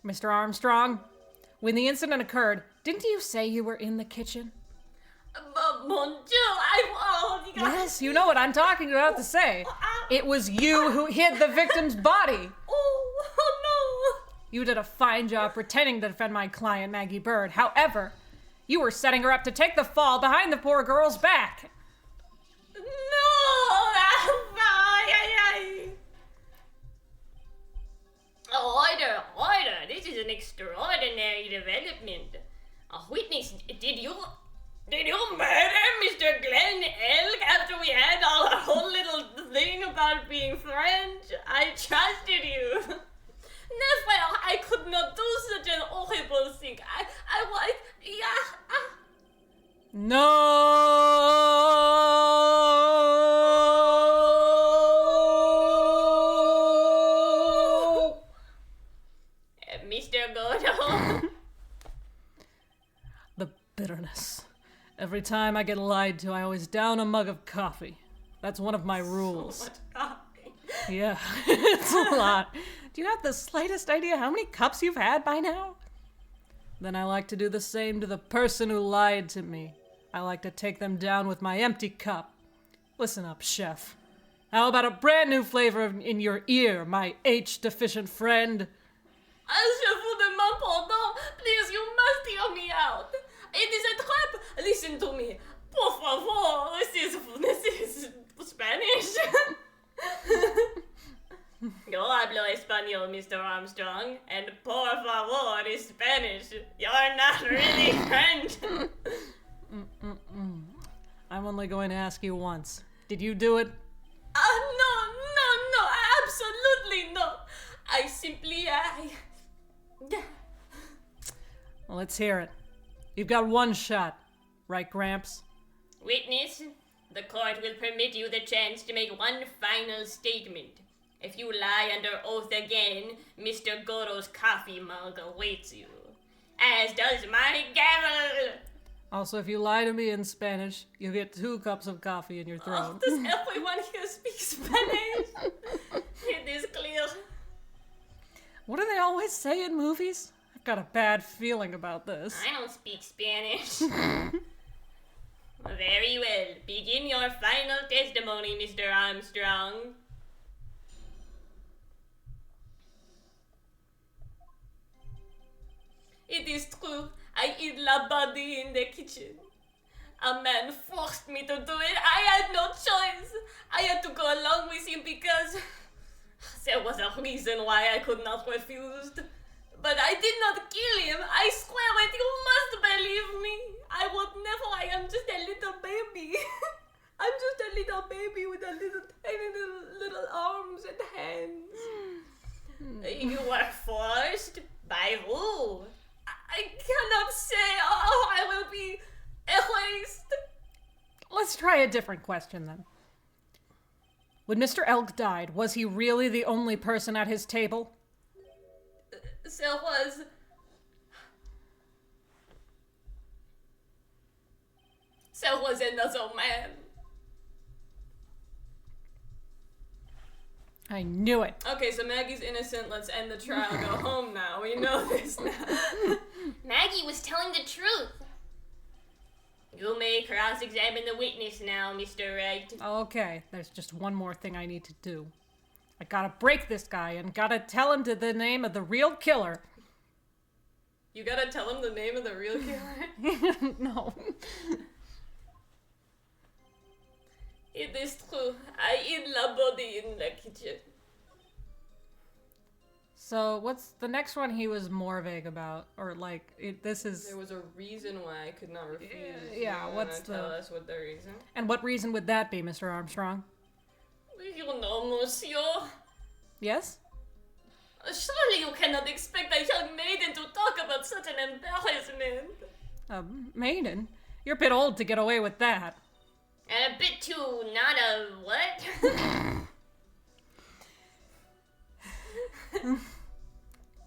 Mr. Armstrong, when the incident occurred, didn't you say you were in the kitchen? Mon Dieu, Yes, you know what I'm talking about to say. It was you who hid the victim's body. Oh no! You did a fine job pretending to defend my client, Maggie Bird. However, you were setting her up to take the fall behind the poor girl's back. No! Order! This is an extraordinary development. A witness, did you murder Mr. Glenn Elk after we had our whole little thing about being French? I trusted you. Never! I could not do such an horrible thing. No! Mr. Godo. The bitterness. Every time I get lied to, I always down a mug of coffee. That's one of my rules. So much coffee. Yeah, it's a lot. Do you have the slightest idea how many cups you've had by now? Then I like to do the same to the person who lied to me. I like to take them down with my empty cup. Listen up, chef. How about a brand new flavor in your ear, my H-deficient friend? Je vous demande pardon. Please, you must hear me out. It is a trap. Listen to me. Por favor. This is Spanish. Yo hablo español, Mr. Armstrong, and por favor is Spanish. You're not really French. I'm only going to ask you once. Did you do it? No, absolutely not. I simply, Well, let's hear it. You've got one shot, right, Gramps? Witness, the court will permit you the chance to make one final statement. If you lie under oath again, Mr. Goro's coffee mug awaits you. As does my gavel! Also, if you lie to me in Spanish, you'll get 2 cups of coffee in your Oh, throat. does everyone here speak Spanish? It is clear. What do they always say in movies? I've got a bad feeling about this. I don't speak Spanish. Very well. Begin your final testimony, Mr. Armstrong. It is true. I eat la body in the kitchen. A man forced me to do it. I had no choice. I had to go along with him because there was a reason why I could not refuse. But I did not kill him. I swear it. You must believe me. I would never. I am just a little baby. I'm just a little baby with a little tiny little arms and hands. You were forced? By who? I cannot say. Oh, I will be erased. Let's try a different question then. When Mr. Elk died, was he really the only person at his table? There was. There was another man. I knew it. Okay, so Maggie's innocent. Let's end the trial. Go home now. We know this now. Maggie was telling the truth. You may cross-examine the witness now, Mr. Wright. Okay, there's just one more thing I need to do. I gotta break this guy and gotta tell him the name of the real killer. You gotta tell him the name of the real killer? No. It is true. I eat la body in the kitchen. So, what's the next one he was more vague about? Or, like, this is... There was a reason why I could not refuse. Yeah, You what's wanna tell us what the reason? And what reason would that be, Mr. Armstrong? You know, monsieur. Yes? Surely you cannot expect a young maiden to talk about such an embarrassment. Maiden? You're a bit old to get away with that. And a bit too not a what?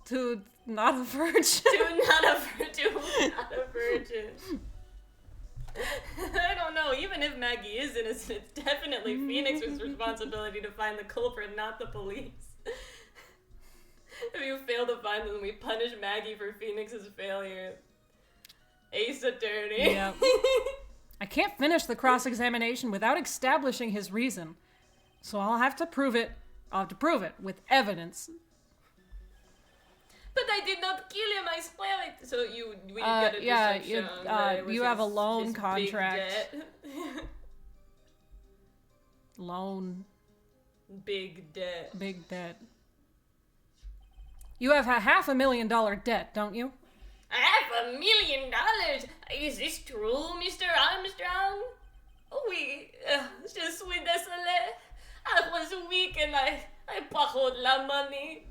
To not a virgin. Too not a virgin. I don't know. Even if Maggie is innocent, it's definitely Phoenix's responsibility to find the culprit, not the police. If you fail to find them, we punish Maggie for Phoenix's failure. Ace attorney. Yep. I can't finish the cross-examination without establishing his reason. So I'll have to prove it. I'll have to prove it with evidence. But I did not kill him, I swear it. So we get a yeah, deception. you- that it was you have a his- loan his big contract. debt. Loan. Big debt. Big debt. You have a $500,000 debt, don't you? $500,000? Is this true, Mr. Armstrong? Oui, je suis désolé. I was weak and I borrowed la money.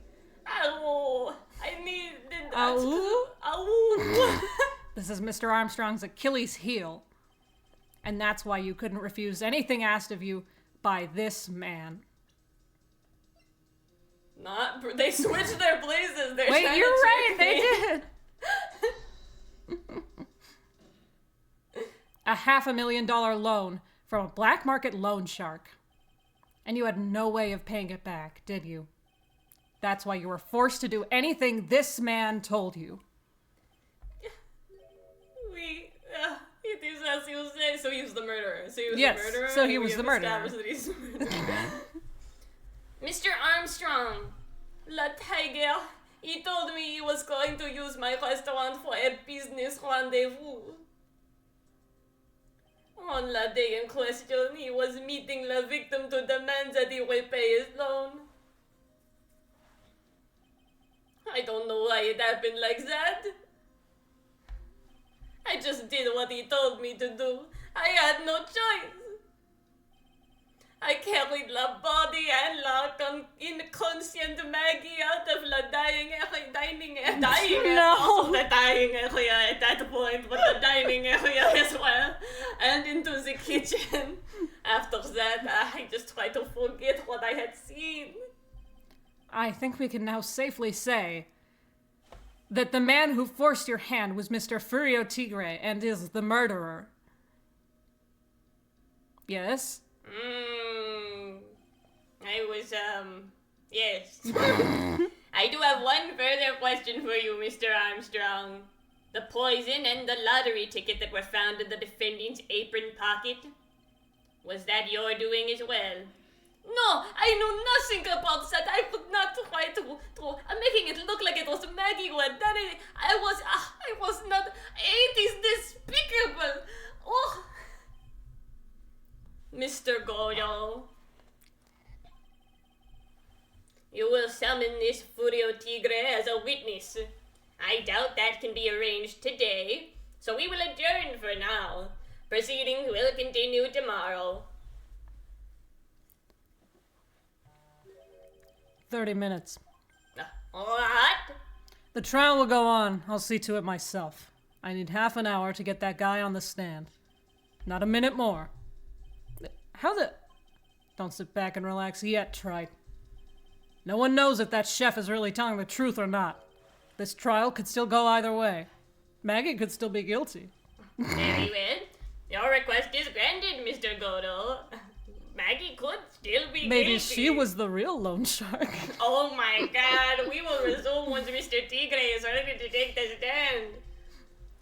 Oh. Mr. Armstrong's Achilles heel. And that's why you couldn't refuse anything asked of you by this man. They switched their places. They're Wait, trying you're to right, trick they me. did. A $500,000 loan from a black market loan shark. And you had no way of paying it back, did you? That's why you were forced to do anything this man told you. It is as you say. So he was the murderer. So he was Yes, the murderer. so he and was we the have murderer. established that he's the murderer. Mr. Armstrong, La Tiger. He told me he was going to use my restaurant for a business rendezvous. On the day in question, he was meeting the victim to demand that he repay his loan. I don't know why it happened like that. I just did what he told me to do. I had no choice. I carried the body and the inconscient Maggie out of the dining area, No. also the dying area at that point, but the dining area as well, and into the kitchen. After that, I just tried to forget what I had seen. I think we can now safely say that the man who forced your hand was Mr. Furio Tigre and is the murderer. Yes? I was, yes. I do have one further question for you, Mr. Armstrong. The poison and the lottery ticket that were found in the defendant's apron pocket, was that your doing as well? No, I knew nothing about that. I could not try to I'm making it look like it was Maggie who had done it. I was not. It is despicable. Oh, Mr. Goyo. You will summon this Furio Tigre as a witness. I doubt that can be arranged today, so we will adjourn for now. Proceedings will continue tomorrow. 30 minutes. What? The trial will go on. I'll see to it myself. I need half an hour to get that guy on the stand. Not a minute more. How the... Don't sit back and relax yet, Trite. No one knows if that chef is really telling the truth or not. This trial could still go either way. Maggie could still be guilty. Very well. Your request is granted, Mr. Godo. Maggie could still be Maybe guilty. she was the real loan shark. Oh my god, we will resume once Mr. Tigre is ready to take the stand.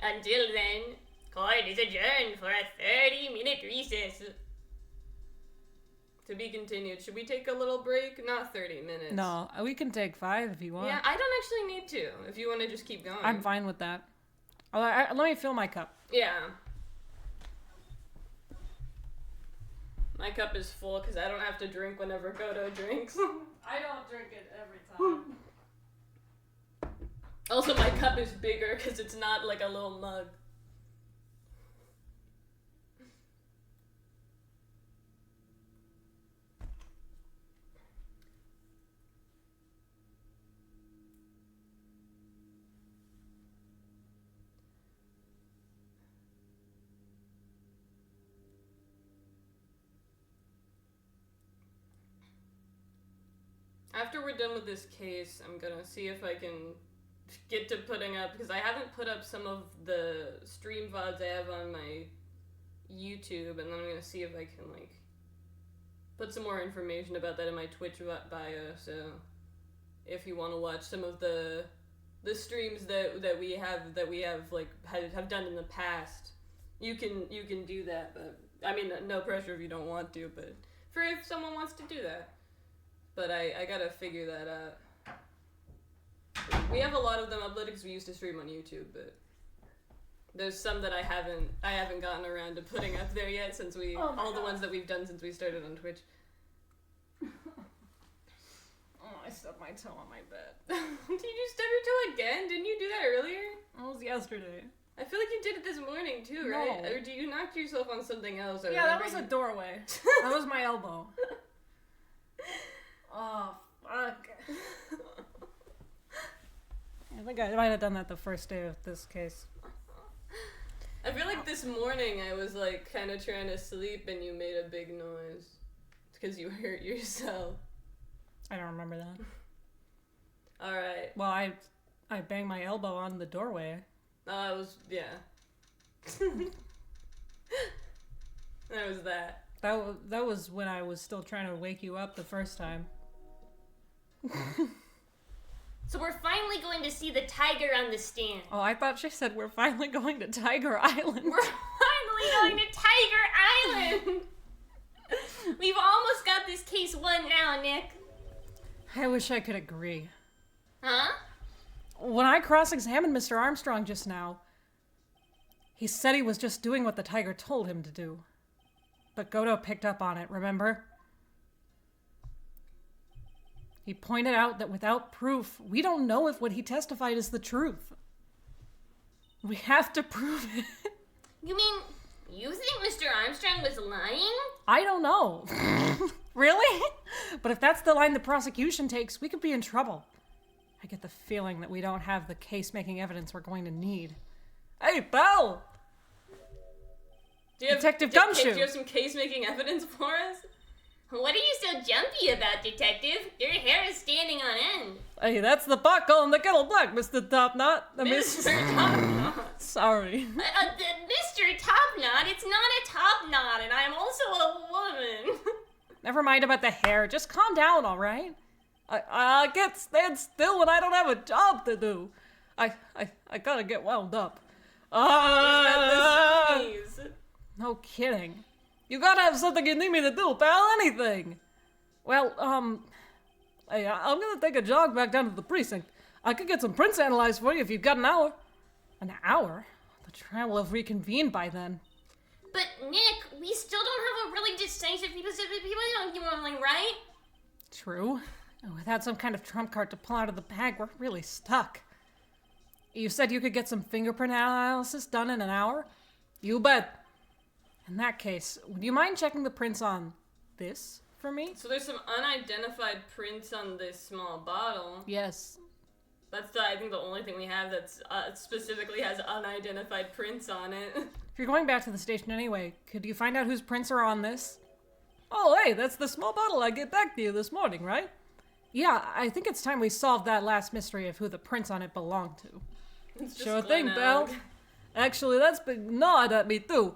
Until then, court is adjourned for a 30-minute recess. To be continued. Should we take a little break? Not 30 minutes. No, we can take 5 if you want. Yeah, I don't actually need to. If you want to just keep going. I'm fine with that. Let me fill my cup. Yeah. My cup is full because I don't have to drink whenever Godo drinks. I don't drink it every time. Also, my cup is bigger because it's not like a little mug. After we're done with this case, I'm gonna see if I can get to putting up, because I haven't put up some of the stream VODs I have on my YouTube, and then I'm gonna see if I can, like, put some more information about that in my Twitch bio, so if you want to watch some of the streams that we have like have done in the past, you can do that. But I mean, no pressure if you don't want to, but for if someone wants to do that. But I gotta figure that out. We have a lot of them uploaded because we used to stream on YouTube, but there's some that I haven't gotten around to putting up there yet since the ones that we've done since we started on Twitch. Oh, I stubbed my toe on my bed. Did you stub your toe again? Didn't you do that earlier? It was yesterday. I feel like you did it this morning too, right? No. Or do you knock yourself on something else? Or Yeah, that was a doorway. That was my elbow. Oh, fuck. I think I might have done that the first day of this case. I feel like this morning I was like kind of trying to sleep and you made a big noise. It's because you hurt yourself. I don't remember that. Alright. Well, I banged my elbow on the doorway. Oh, it was, yeah. That was that. That was when I was still trying to wake you up the first time. So we're finally going to see the tiger on the stand. Oh, I thought she said we're finally going to Tiger Island. We're finally going to Tiger Island! We've almost got this case won now, Nick. I wish I could agree. Huh? When I cross-examined Mr. Armstrong just now, he said he was just doing what the tiger told him to do. But Godo picked up on it, remember? He pointed out that without proof, we don't know if what he testified is the truth. We have to prove it. You mean, you think Mr. Armstrong was lying? I don't know. Really? But if that's the line the prosecution takes, we could be in trouble. I get the feeling that we don't have the case-making evidence we're going to need. Hey, pal! Detective Gumshoe! Do you have some case-making evidence for us? What are you so jumpy about, Detective? Your hair is standing on end. Hey, that's the pot calling the kettle black, Mr. Topknot. Mr. Topknot. Sorry. Mr. Topknot, it's not a top knot, and I'm also a woman. Never mind about the hair. Just calm down, all right? I can't stand still when I don't have a job to do. I gotta get wound up. Sneeze. No kidding. You gotta have something you need me to do, pal. Anything. Well, hey, I'm gonna take a jog back down to the precinct. I could get some prints analyzed for you if you've got an hour. An hour? The trial will have reconvened by then. But, Nick, we still don't have a really decisive people, right? True. And without some kind of trump card to pull out of the bag, we're really stuck. You said you could get some fingerprint analysis done in an hour? You bet. In that case, would you mind checking the prints on this for me? So there's some unidentified prints on this small bottle. Yes. That's I think the only thing we have that's specifically has unidentified prints on it. If you're going back to the station anyway, could you find out whose prints are on this? Oh, hey, that's the small bottle I gave back to you this morning, right? Yeah, I think it's time we solved that last mystery of who the prints on it belonged to. Sure thing, pal. Actually, that's been gnawed at me, too.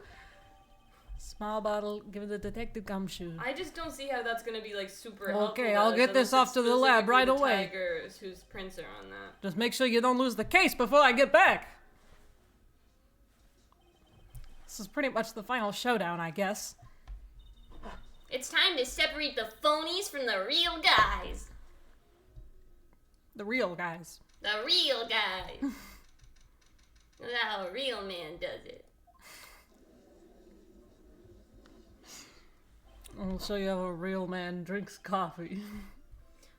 Small bottle, give it to Detective Gumshoe. I just don't see how that's gonna be like super helpful. Okay, I'll get this off to the lab right away. Tigers whose prints are on that. Just make sure you don't lose the case before I get back. This is pretty much the final showdown, I guess. It's time to separate the phonies from the real guys. The real guys. The real guys. That's how a real man does it. I'll show you how a real man drinks coffee.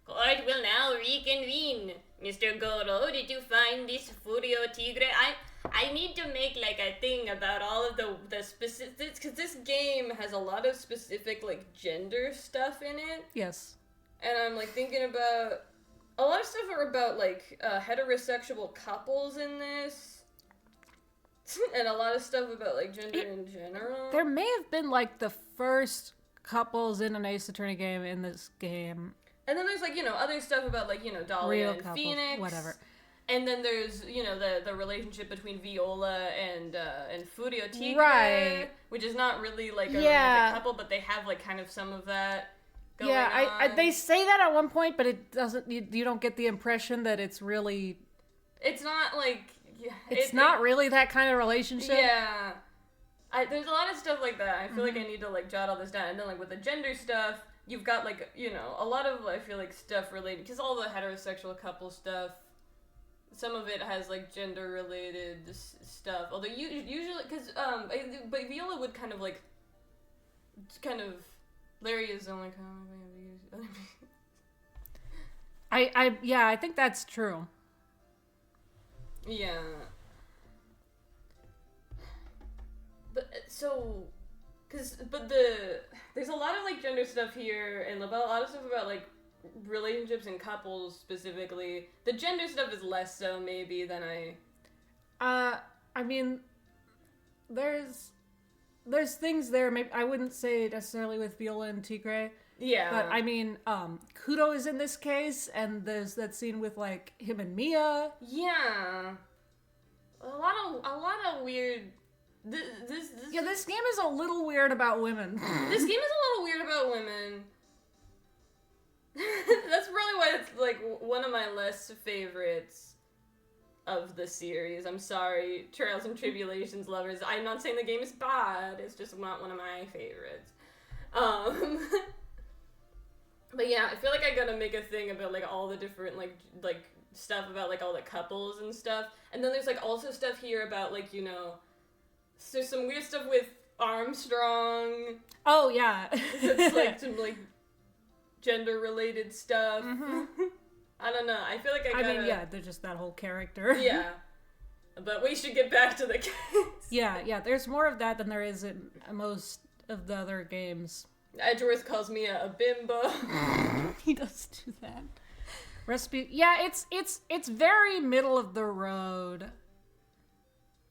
Court will now reconvene. Mr. Goro, did you find this Furio Tigre? I need to make like a thing about all of the specific, because this game has a lot of specific like gender stuff in it. Yes. And I'm like thinking about a lot of stuff are about like heterosexual couples in this. And a lot of stuff about like gender in general. There may have been like the first couples in an Ace Attorney game in this game. And then there's like, you know, other stuff about like, you know, Dahlia Real and couples, Phoenix. whatever. And then there's, you know, the relationship between Viola and Furio Tigre. Right. Which is not really like a Yeah. romantic couple, but they have like kind of some of that going Yeah, on. they say that at one point, but it doesn't. You don't get the impression that it's really. It's not like. Yeah, It's not really that kind of relationship. Yeah. There's a lot of stuff like that. I feel like I need to like jot all this down. And then like with the gender stuff, you've got like, you know, a lot of I feel like stuff related, because all the heterosexual couple stuff, some of it has like gender related stuff. Although usually, because but Viola would kind of Larry is the only kind of I think that's true. Yeah. But there's a lot of like gender stuff here and a lot of stuff about like relationships and couples specifically. The gender stuff is less so maybe than I mean, there's things there. Maybe I wouldn't say necessarily with Viola and Tigre. Yeah. But I mean, Kudo is in this case, and there's that scene with like him and Mia. Yeah. A lot of weird. This game is a little weird about women. This game is a little weird about women. That's probably why it's like one of my less favorites of the series. I'm sorry, Trials and Tribulations lovers. I'm not saying the game is bad. It's just not one of my favorites. But yeah, I feel like I gotta make a thing about like all the different like stuff about like all the couples and stuff. And then there's like also stuff here about like, you know, there's some weird stuff with Armstrong. Oh yeah. It's like some like gender related stuff. Mm-hmm. I don't know. I feel like I mean, yeah, they're just that whole character. Yeah. But we should get back to the case. Yeah, there's more of that than there is in most of the other games. Edgeworth calls me a bimbo. He does do that. Recipe. Yeah, it's very middle of the road.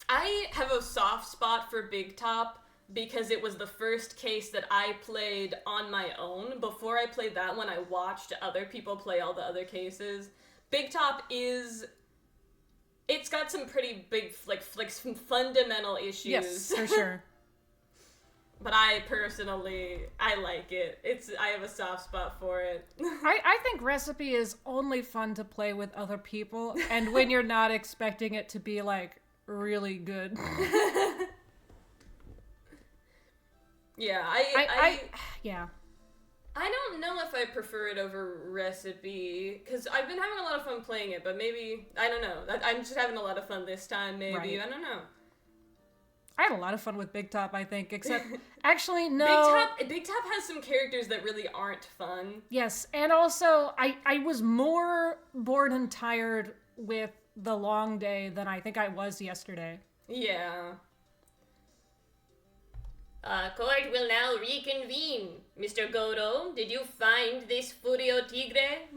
I have a soft spot for Big Top because it was the first case that I played on my own. Before I played that one, I watched other people play all the other cases. Big Top it's got some pretty big, like some fundamental issues. Yes, for sure. But I personally, I like it. I have a soft spot for it. I think Recipe is only fun to play with other people, and when you're not expecting it to be, like, really good. Yeah, yeah. I don't know if I prefer it over Recipe, because I've been having a lot of fun playing it, but maybe, I don't know. I'm just having a lot of fun this time, maybe. Right. I don't know. I had a lot of fun with Big Top, I think, except, actually, no. Big Top has some characters that really aren't fun. Yes, and also, I was more bored and tired with the long day than I think I was yesterday. Yeah. Court will now reconvene. Mr. Godo, did you find this Furio Tigre?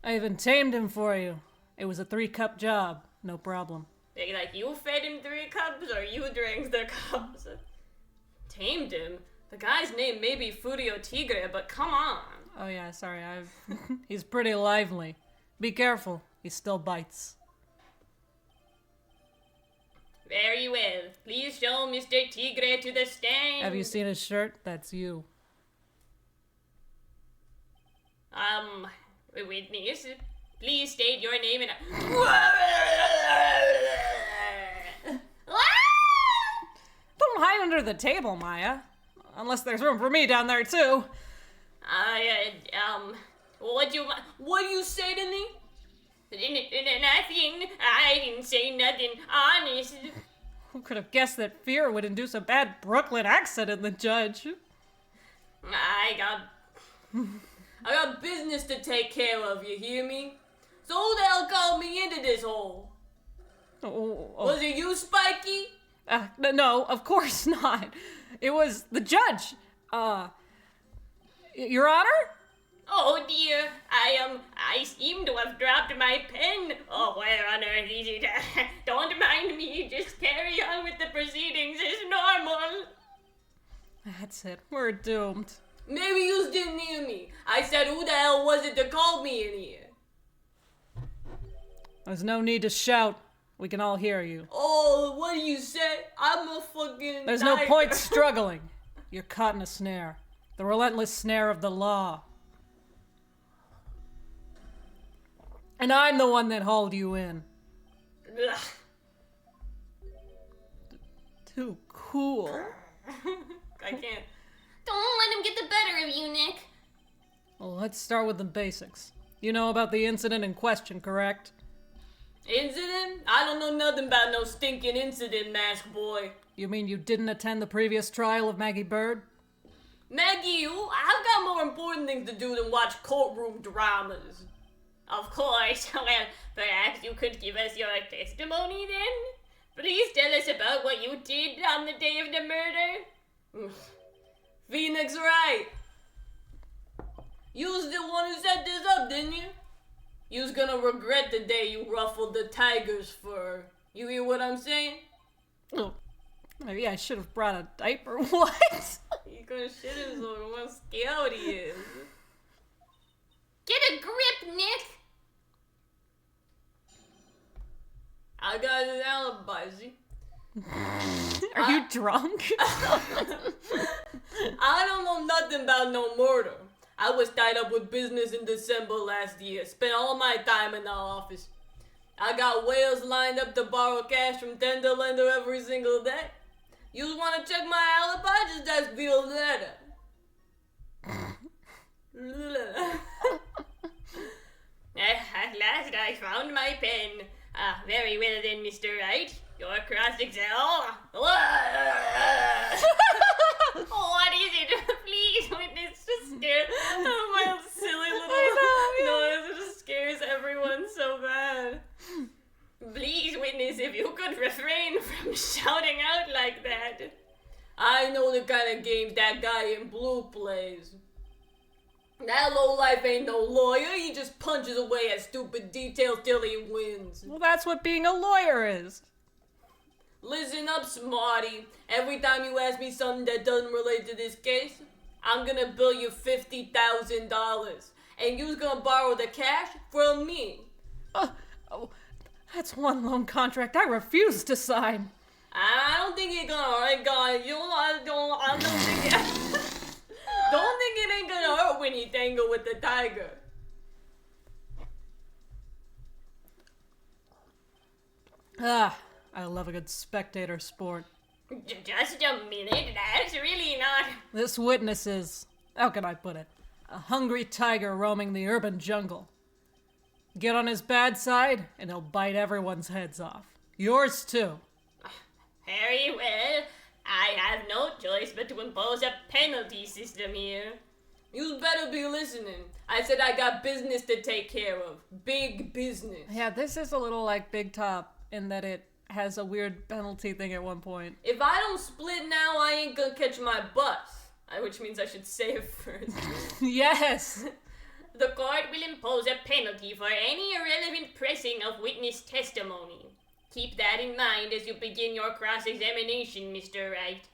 I even tamed him for you. It was a 3-cup job, no problem. Like, you fed him 3 cups, or you drank the cups? Tamed him? The guy's name may be Furio Tigre, but come on. Oh yeah, sorry, he's pretty lively. Be careful, he still bites. Very well. Please show Mr. Tigre to the stand. Have you seen his shirt? That's you. Witness, please state your name and... Don't hide under the table, Maya. Unless there's room for me down there, too. What do you say to me? Nothing. I didn't say nothing. Honest. Who could have guessed that fear would induce a bad Brooklyn accent in the judge? I got business to take care of, you hear me? So who the hell called me into this hole? Oh. Was it you, Spiky? No, of course not. It was the judge. Your Honor? Oh dear, I seem to have dropped my pen. Oh, where on earth is it? Don't mind me, just carry on with the proceedings as normal. That's it, we're doomed. Maybe you didn't hear me. I said who the hell was it that called me in here? There's no need to shout. We can all hear you. Oh, what do you say? I'm a fucking There's no point struggling. You're caught in a snare. The relentless snare of the law. And I'm the one that hauled you in. Ugh. Too cool. I can't. Don't let him get the better of you, Nick. Well, let's start with the basics. You know about the incident in question, correct? Incident? I don't know nothing about no stinking incident, mask boy. You mean you didn't attend the previous trial of Maggie Bird? Maggie, I've got more important things to do than watch courtroom dramas. Of course. Well, perhaps you could give us your testimony then? Please tell us about what you did on the day of the murder. Phoenix Wright. You was the one who set this up, didn't you? You was gonna regret the day you ruffled the tiger's fur. You hear what I'm saying? Oh, maybe I should have brought a diaper. What? He's gonna shit himself on how scared he is. Get a grip, Nick! I got an alibi, see? Are you drunk? I don't know nothing about no murder. I was tied up with business in December last year. Spent all my time in the office. I got whales lined up to borrow cash from Tenderlander every single day. You wanna check my alibi? Just ask Violetta. At last I found my pen. Ah, very well then, Mr. Wright. Your cross-exam. What is it? Please, witness, just scared. Oh, my silly little noise. It just scares everyone so bad. Please, witness, if you could refrain from shouting out like that. I know the kind of games that guy in blue plays. That lowlife ain't no lawyer. He just punches away at stupid details till he wins. Well, that's what being a lawyer is. Listen up, smarty. Every time you ask me something that doesn't relate to this case, I'm gonna bill you $50,000. And you's gonna borrow the cash from me. Oh, that's one loan contract I refuse to sign. I don't think it's gonna hurt. I don't think don't think it ain't gonna hurt when you tangle with the tiger. Ah, I love a good spectator sport. Just a minute, that's really not... This witness is, how can I put it, a hungry tiger roaming the urban jungle. Get on his bad side, and he'll bite everyone's heads off. Yours too. Very well. I have no choice but to impose a penalty system here. You better be listening. I said I got business to take care of. Big business. Yeah, this is a little like Big Top in that it has a weird penalty thing at one point. If I don't split now, I ain't gonna catch my bus. Which means I should say it first. Yes! The court will impose a penalty for any irrelevant pressing of witness testimony. Keep that in mind as you begin your cross-examination, Mr. Wright.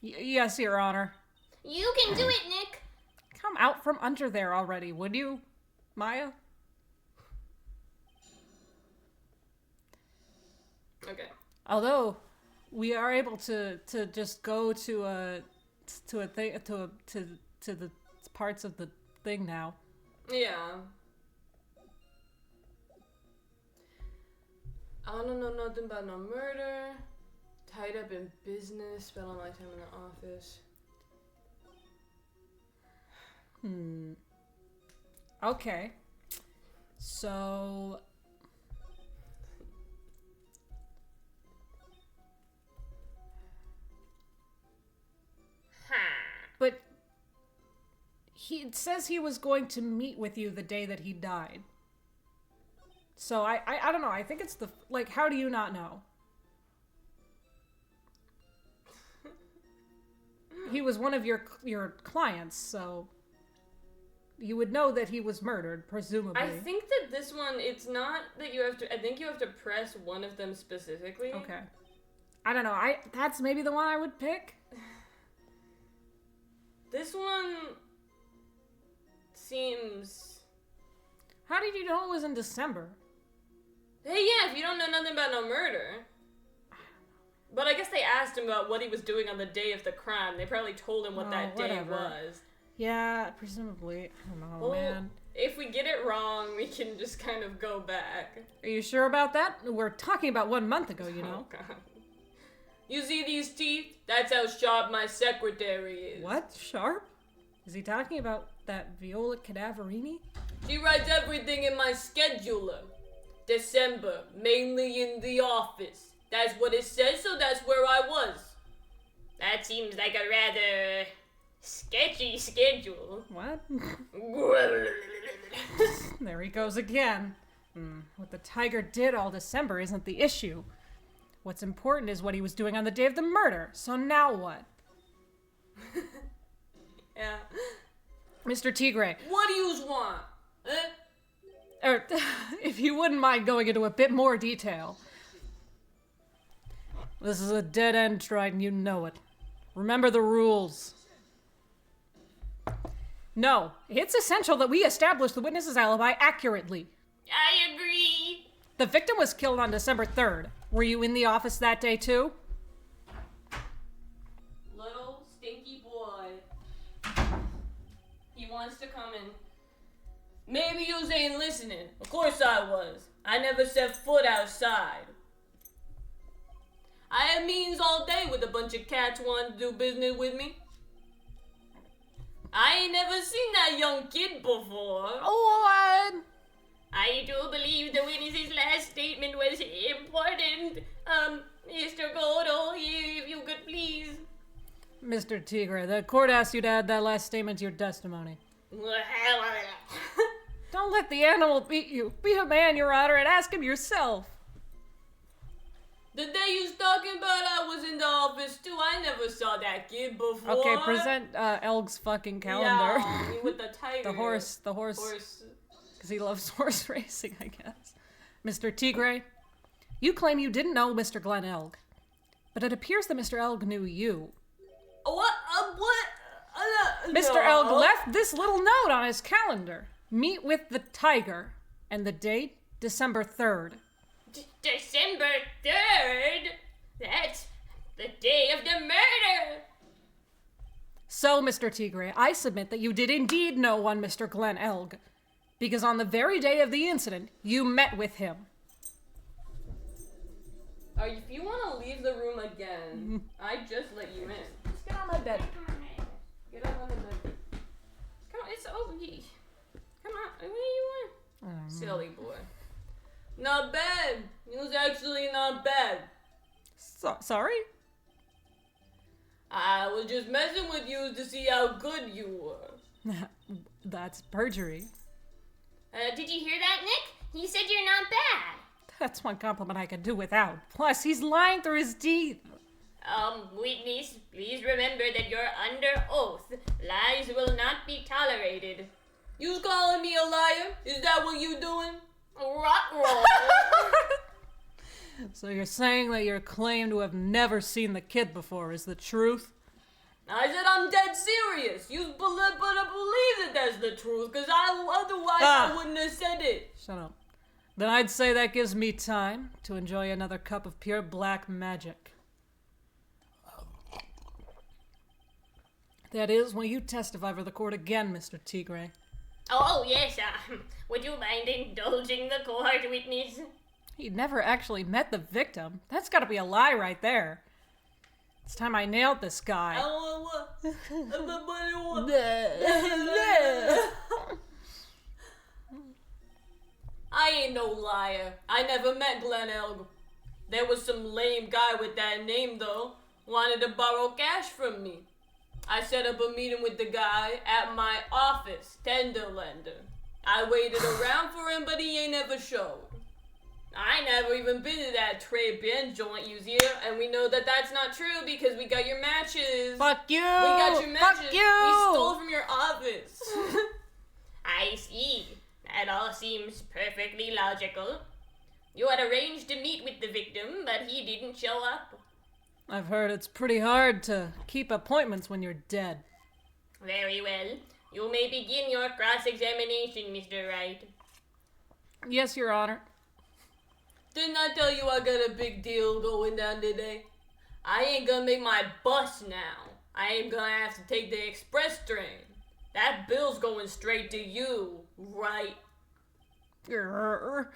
Yes, Your Honor. You can do it, Nick. Come out from under there already, would you, Maya? Okay. Although we are able to just go to the parts of the thing now. Yeah. I don't know nothing about no murder. Tied up in business. Spent all my time in the office. Okay. So... But he says he was going to meet with you the day that he died. So I don't know. I think it's the like. How do you not know? He was one of your clients, so you would know that he was murdered, presumably. I think that this one, it's not that you have to. I think you have to press one of them specifically. Okay. I don't know. That's maybe the one I would pick. This one seems... How did you know it was in December? Hey, yeah, if you don't know nothing about no murder. But I guess they asked him about what he was doing on the day of the crime. They probably told him what that day was. Yeah, presumably. I don't know, Well, man. if we get it wrong, we can just kind of go back. Are you sure about that? We're talking about 1 month ago, you know. Oh, God. You see these teeth? That's how sharp my secretary is. What? Sharp? Is he talking about that Viola Cadaverini? She writes everything in my scheduler. December, mainly in the office. That's what it says, so that's where I was. That seems like a rather sketchy schedule. What? There he goes again. What the tiger did all December isn't the issue. What's important is what he was doing on the day of the murder. So now what? Yeah. Mr. Tigre, What do yous want? if you wouldn't mind going into a bit more detail. This is a dead end, Triton. You know it. Remember the rules. No, it's essential that we establish the witness's alibi accurately. I agree. The victim was killed on December 3rd. Were you in the office that day too? Little stinky boy. He wants to come in. Maybe you ain't listening. Of course I was. I never set foot outside. I had meetings all day with a bunch of cats wanting to do business with me. I ain't never seen that young kid before. What? I do believe the witness's last statement was important. Mr. Godo, if you could please. Mr. Tigre, the court asked you to add that last statement to your testimony. Don't let the animal beat you. Be a man, Your Honor, and ask him yourself. The day you was talking about, I was in the office too. I never saw that kid before. Okay, present Elg's fucking calendar. Yeah, with the tiger. The horse. Because he loves horse racing, I guess. Mr. Tigre, you claim you didn't know Mr. Glenn Elg, but it appears that Mr. Elg knew you. What? Mr. No. Elg left this little note on his calendar. Meet with the tiger. And the date? December 3rd. December 3rd? That's the day of the murder. So, Mr. Tigre, I submit that you did indeed know one Mr. Glenn Elg, because on the very day of the incident, you met with him. If you want to leave the room again, I just let you in. Just get on my bed. Get up on the bed. Come on, it's over. Come on, where you want? Silly boy. Not bad. It was actually not bad. Sorry? I was just messing with you to see how good you were. That's perjury. Did you hear that, Nick? He said you're not bad. That's one compliment I could do without. Plus, he's lying through his teeth. Witness, please remember that you're under oath. Lies will not be tolerated. You's calling me a liar? Is that what you doing? Rock roll. So you're saying that your claim to have never seen the kid before is the truth? I said I'm dead serious. You better believe that that's the truth, because otherwise I wouldn't have said it. Shut up. Then I'd say that gives me time to enjoy another cup of pure black magic. That is, when you testify for the court again, Mr. Tigre. Oh, yes, would you mind indulging the court, witness? He never actually met the victim. That's gotta be a lie right there. It's time I nailed this guy. I ain't no liar. I never met Glenn Elg. There was some lame guy with that name, though. Wanted to borrow cash from me. I set up a meeting with the guy at my office, tender lender. I waited around for him, but he ain't never showed. I never even been to that Trey Ben joint you here, and we know that that's not true because we got your matches. Fuck you! We got your matches. Fuck you! We stole from your office. I see. That all seems perfectly logical. You had arranged to meet with the victim, but he didn't show up. I've heard it's pretty hard to keep appointments when you're dead. Very well. You may begin your cross-examination, Mr. Wright. Yes, Your Honor. Didn't I tell you I got a big deal going down today? I ain't gonna make my bus now. I ain't gonna have to take the express train. That bill's going straight to you, right? Grr.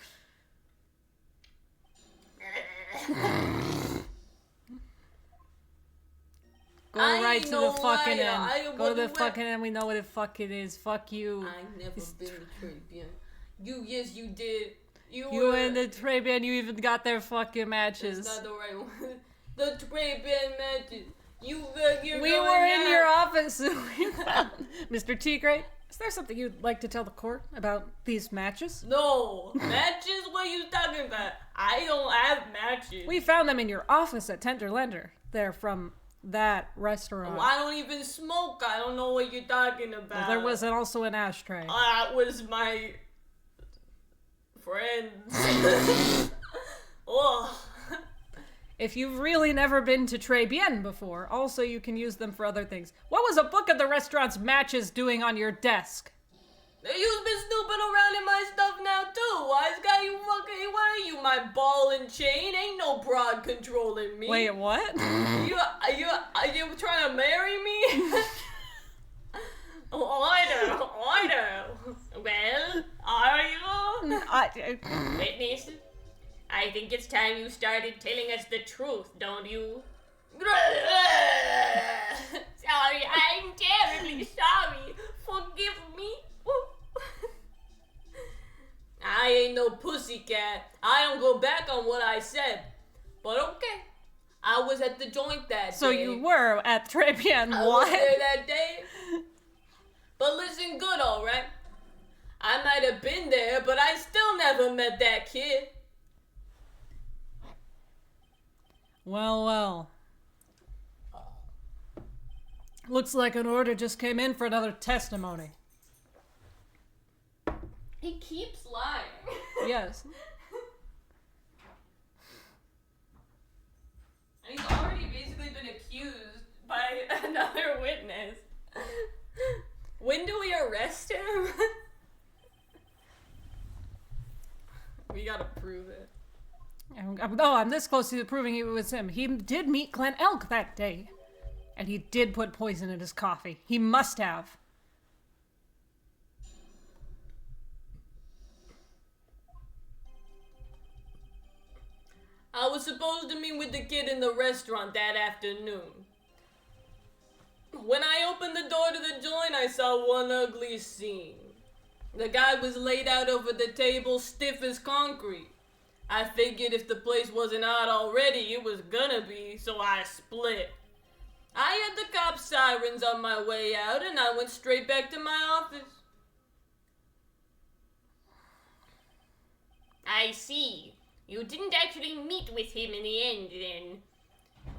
Go right to the fucking end. Go to the fucking end. We know what the fuck it is. Fuck you. I ain't never been to Tribune. Yes, you did. You and the Trey-Ban, you even got their fucking matches. That's not the right one. The Trey-Ban matches. We were in your office. Mr. Tigre, is there something you'd like to tell the court about these matches? No. Matches? What are you talking about? I don't have matches. We found them in your office at Tender Lender. They're from that restaurant. Oh, I don't even smoke. I don't know what you're talking about. Well, there was also an ashtray. That was my friend. Oh. If you've really never been to Très Bien before, also you can use them for other things. What was a book of the restaurant's matches doing on your desk? You've been snooping around in my stuff now too, wise guy. You fucking, what are you, my ball and chain? Ain't no broad controlling me. Wait, what? You trying to marry me? Order, order. Well, are you? Witness, I think it's time you started telling us the truth, don't you? Sorry, I'm terribly sorry. Forgive me. I ain't no pussycat. I don't go back on what I said. But okay. I was at the joint that So day. you were at Très Bien, I what? was there that day. But listen good, alright? I might have been there, but I still never met that kid. Well, well. Looks like an order just came in for another testimony. He keeps lying. Yes. And he's already basically been accused by another witness. When do we arrest him? We gotta prove it. Oh, I'm this close to proving it was him. He did meet Glen Elk that day. And he did put poison in his coffee. He must have. I was supposed to meet with the kid in the restaurant that afternoon. When I opened the door to the joint, I saw one ugly scene. The guy was laid out over the table, stiff as concrete. I figured if the place wasn't out already, it was gonna be, so I split. I had the cop sirens on my way out, and I went straight back to my office. I see. You didn't actually meet with him in the end, then.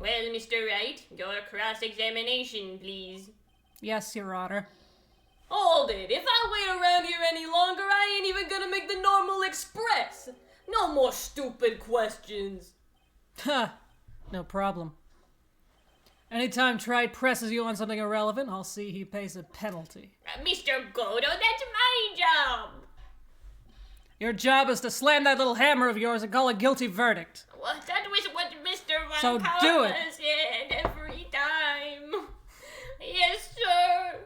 Well, Mr. Wright, your cross-examination, please. Yes, Your Honor. Hold it, if I wait around here any longer, I ain't even gonna make the normal express. No more stupid questions. Ha! No problem. Anytime Tride presses you on something irrelevant, I'll see he pays a penalty. Mr. Godo, that's my job! Your job is to slam that little hammer of yours and call a guilty verdict. Well, that was what Mr. Van So Palma do it. said every time. Yes, sir.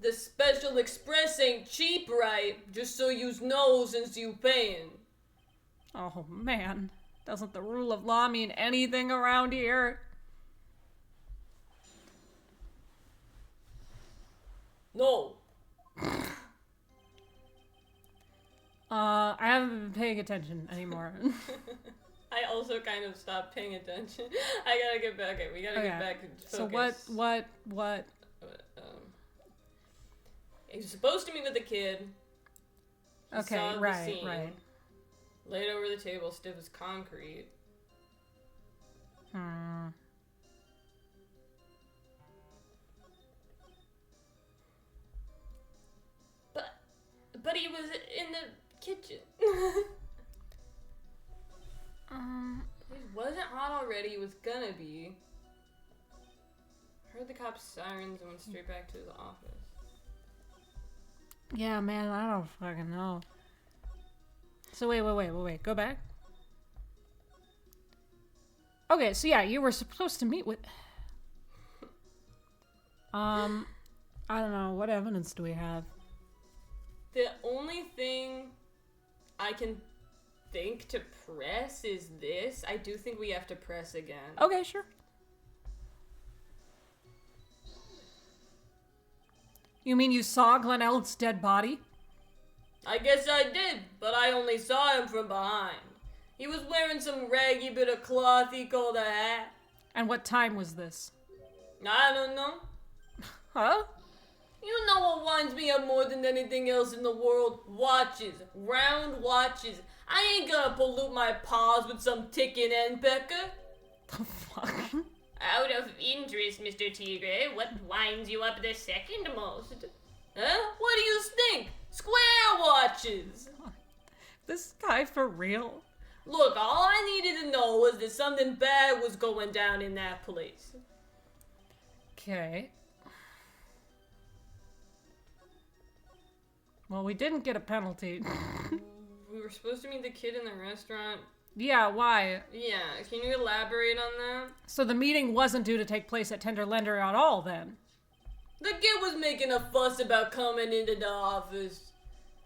The special express ain't cheap, right? Just so you know since you paying. Oh, man. Doesn't the rule of law mean anything around here? No. I haven't been paying attention anymore. I also kind of stopped paying attention. I gotta get back. Okay, we gotta get back to focus. So what? He was supposed to meet with the kid. He Okay, saw the right, scene, right. Laid over the table, stiff as concrete. But he was in the kitchen. He wasn't hot already. He was gonna be. Heard the cop's sirens and went straight back to his office. Yeah, man, I don't fucking know. So wait, go back. Okay, so yeah, you were supposed to meet with... I don't know, what evidence do we have? The only thing I can think to press is this. I do think we have to press again. Okay, sure. You mean you saw Glen Elk's dead body? I guess I did, but I only saw him from behind. He was wearing some raggy bit of cloth he called a hat. And what time was this? I don't know. Huh? You know what winds me up more than anything else in the world? Watches. Round watches. I ain't gonna pollute my paws with some ticking end pecker. The fuck? Out of interest, Mr. Tigre, what winds you up the second most? Huh? What do you think? Square watches. This guy for real? Look, all I needed to know was that something bad was going down in that place. Okay. Well, we didn't get a penalty. We were supposed to meet the kid in the restaurant. Yeah, why? Yeah, can you elaborate on that? So the meeting wasn't due to take place at Tender Lender at all, then? The kid was making a fuss about coming into the office.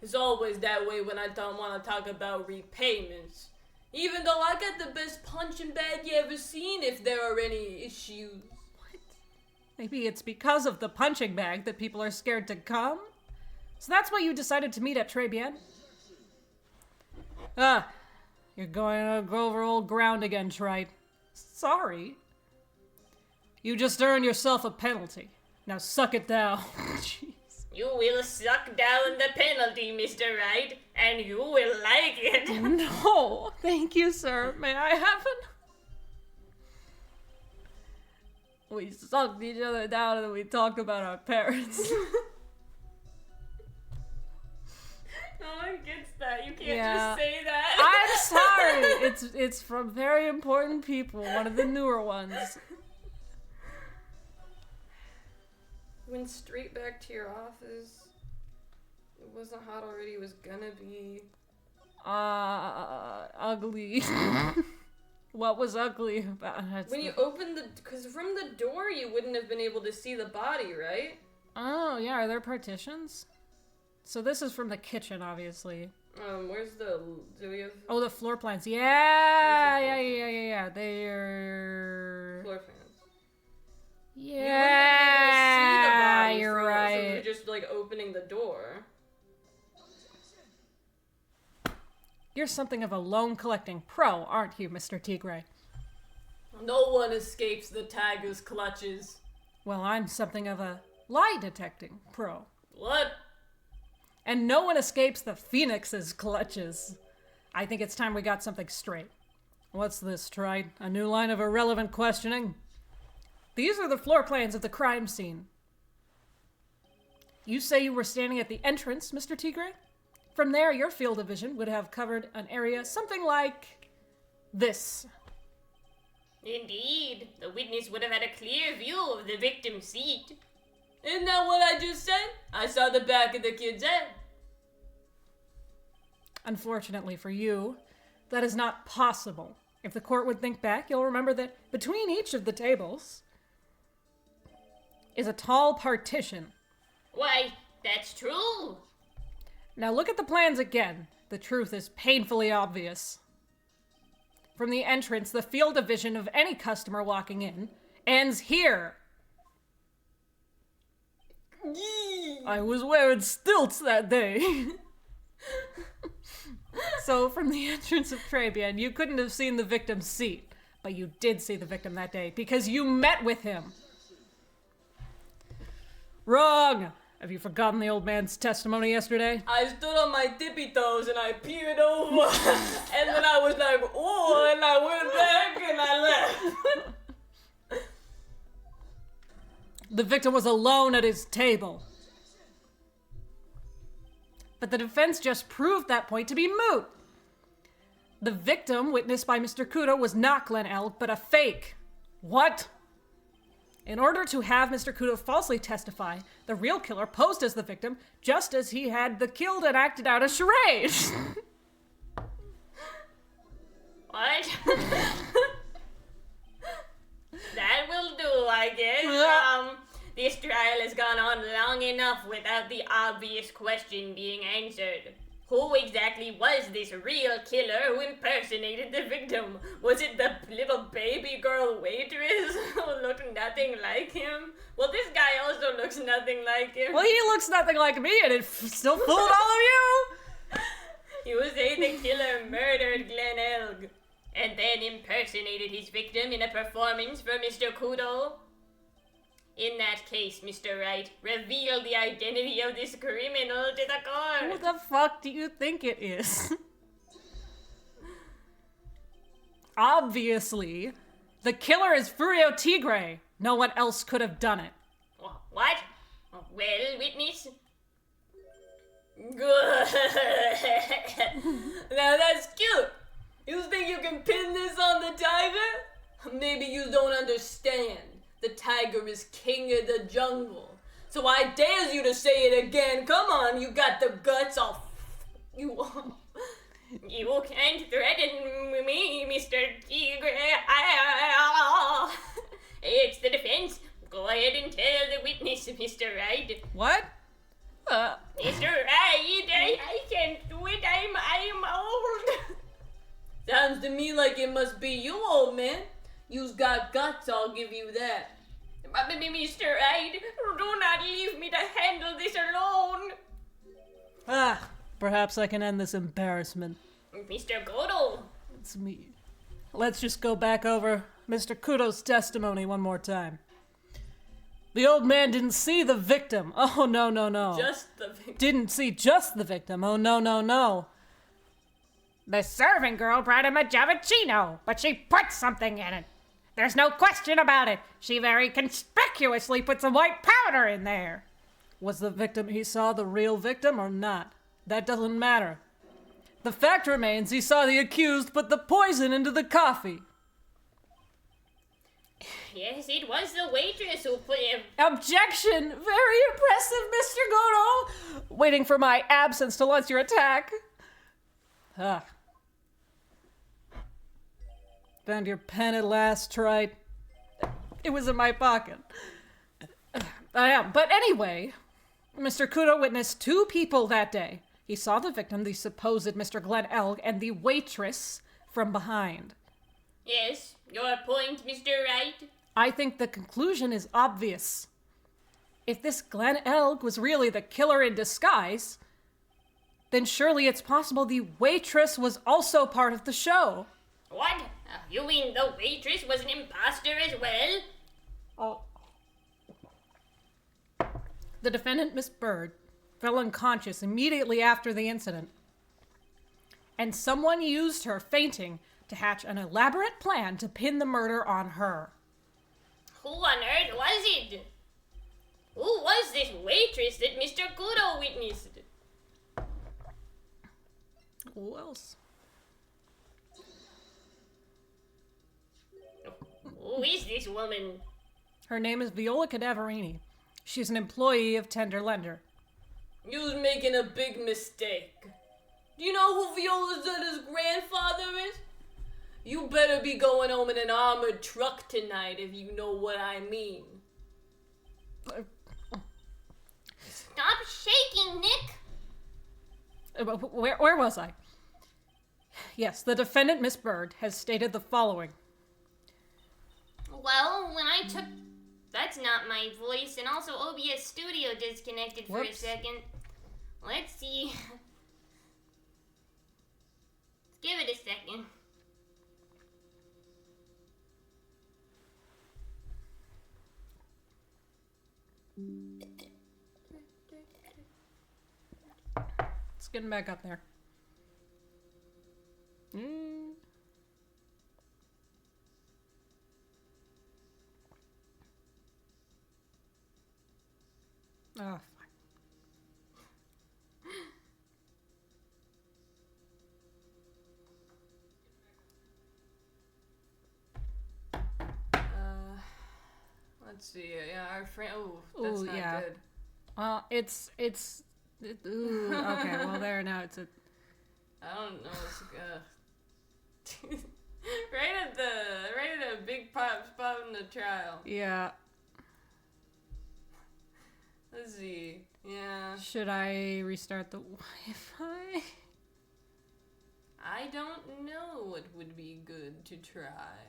It's always that way when I don't want to talk about repayments. Even though I got the best punching bag you ever seen if there are any issues. What? Maybe it's because of the punching bag that people are scared to come? So that's why you decided to meet at Trebian? You're going to go over old ground again, Trite. Sorry. You just earned yourself a penalty. Now suck it down. Jeez. You will suck down the penalty, Mr. Wright, and you will like it. No, thank you, sir. May I have it? We sucked each other down and we talked about our parents. No one gets that. You can't Yeah. just say that. I'm sorry. It's from very important people, one of the newer ones. Went straight back to your office. It wasn't hot already, it was gonna be. Ugly. What was ugly about it? When you opened because from the door you wouldn't have been able to see the body, right? Oh, yeah, are there partitions? So this is from the kitchen, obviously. Where's do we have Oh, the floor plans. Yeah. They're... floor plans? Yeah, You you're wouldn't have been able to see the body so right. you're just like opening the door. You're something of a loan collecting pro, aren't you, Mr. Tigray? No one escapes the tiger's clutches. Well, I'm something of a lie detecting pro. What? And no one escapes the Phoenix's clutches. I think it's time we got something straight. What's this, Trite? A new line of irrelevant questioning? These are the floor plans of the crime scene. You say you were standing at the entrance, Mr. Tigray? From there, your field of vision would have covered an area something like this. Indeed, the witness would have had a clear view of the victim's seat. Isn't that what I just said? I saw the back of the kid's head. Unfortunately for you, that is not possible. If the court would think back, you'll remember that between each of the tables is a tall partition. Why, that's true. Now look at the plans again. The truth is painfully obvious. From the entrance, the field of vision of any customer walking in ends here. I was wearing stilts that day. So from the entrance of Trebian, you couldn't have seen the victim's seat, but you did see the victim that day because you met with him. Wrong! Have you forgotten the old man's testimony yesterday? I stood on my tippy toes and I peered over. And then I was like, oh, and I went back and I left. The victim was alone at his table. But the defense just proved that point to be moot. The victim, witnessed by Mr. Kudo, was not Glenn Elk, but a fake. What? In order to have Mr. Kudo falsely testify, the real killer posed as the victim, just as he had the killed and acted out a charade. What? That will do, I guess. This trial has gone on long enough without the obvious question being answered. Who exactly was this real killer who impersonated the victim? Was it the little baby girl waitress who looked nothing like him? Well, this guy also looks nothing like him. Well, he looks nothing like me, and it still fooled all of you. You say the killer murdered Glenn Elg and then impersonated his victim in a performance for Mr. Kudo? In that case, Mr. Wright, reveal the identity of this criminal to the Who court. the fuck do you think it is? Obviously, the killer is Furio Tigre. No one else could have done it. What? Well, witness? Good. Now that's cute. You think you can pin this on the tiger? Maybe you don't understand. The tiger is king of the jungle. So I dare you to say it again. Come on, you got the guts. I'll you up. You can't threaten me, Mr. Tigre. It's the defense. Go ahead and tell the witness, Mr. Wright. What? Mr. Wright, I can't do it. I'm old. Sounds to me like it must be you, old man. You've got guts, I'll give you that. But Mr. Wright, do not leave me to handle this alone. Perhaps I can end this embarrassment. Mr. Godel. It's me. Let's just go back over Mr. Kudo's testimony one more time. The old man didn't see the victim. Oh, no. Just the victim. Didn't see just the victim. Oh, no. The servant girl brought him a Javicino, but she put something in it. There's no question about it. She very conspicuously put some white powder in there. Was the victim he saw the real victim or not? That doesn't matter. The fact remains he saw the accused put the poison into the coffee. Yes, it was the waitress who put him. Objection! Very impressive, Mr. Godo! Waiting for my absence to launch your attack. Found your pen at last, Trite. It was in my pocket. But anyway, Mr. Kudo witnessed two people that day. He saw the victim, the supposed Mr. Glenn Elg, and the waitress from behind. Yes, your point, Mr. Wright. I think the conclusion is obvious. If this Glenn Elg was really the killer in disguise, then surely it's possible the waitress was also part of the show. What? You mean the waitress was an imposter as well? Oh. The defendant, Miss Bird, fell unconscious immediately after the incident, and someone used her fainting to hatch an elaborate plan to pin the murder on her. Who on earth was it? Who was this waitress that Mr. Kudo witnessed? Who else? Who is this woman? Her name is Viola Cadaverini. She's an employee of Tender Lender. You's making a big mistake. Do you know who Viola Zetta's grandfather is? You better be going home in an armored truck tonight if you know what I mean. Stop shaking, Nick. Where was I? Yes, the defendant, Miss Bird, has stated the following. Well, when I took... That's not my voice, and also OBS Studio disconnected for a Whoops. second. Let's see. Let's give it a second. It's getting back up there. Oh, fuck. Let's see. Yeah, our friend. Oh, that's Ooh, not yeah. good. Ooh, okay, well there, now it's a... I don't know. It's, right at a big pop spot in the trial. Yeah. Let's see. Yeah. Should I restart the Wi-Fi? I don't know what would be good to try.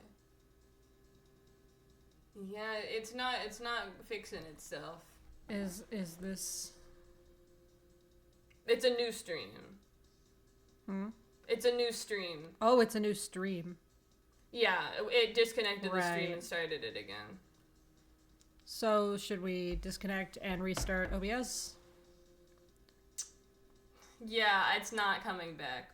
Yeah, it's not fixing itself. Is this... It's a new stream. Hmm? It's a new stream. Oh, it's a new stream. Yeah, it disconnected the stream Right. and started it again. So, should we disconnect and restart OBS? Yeah, it's not coming back.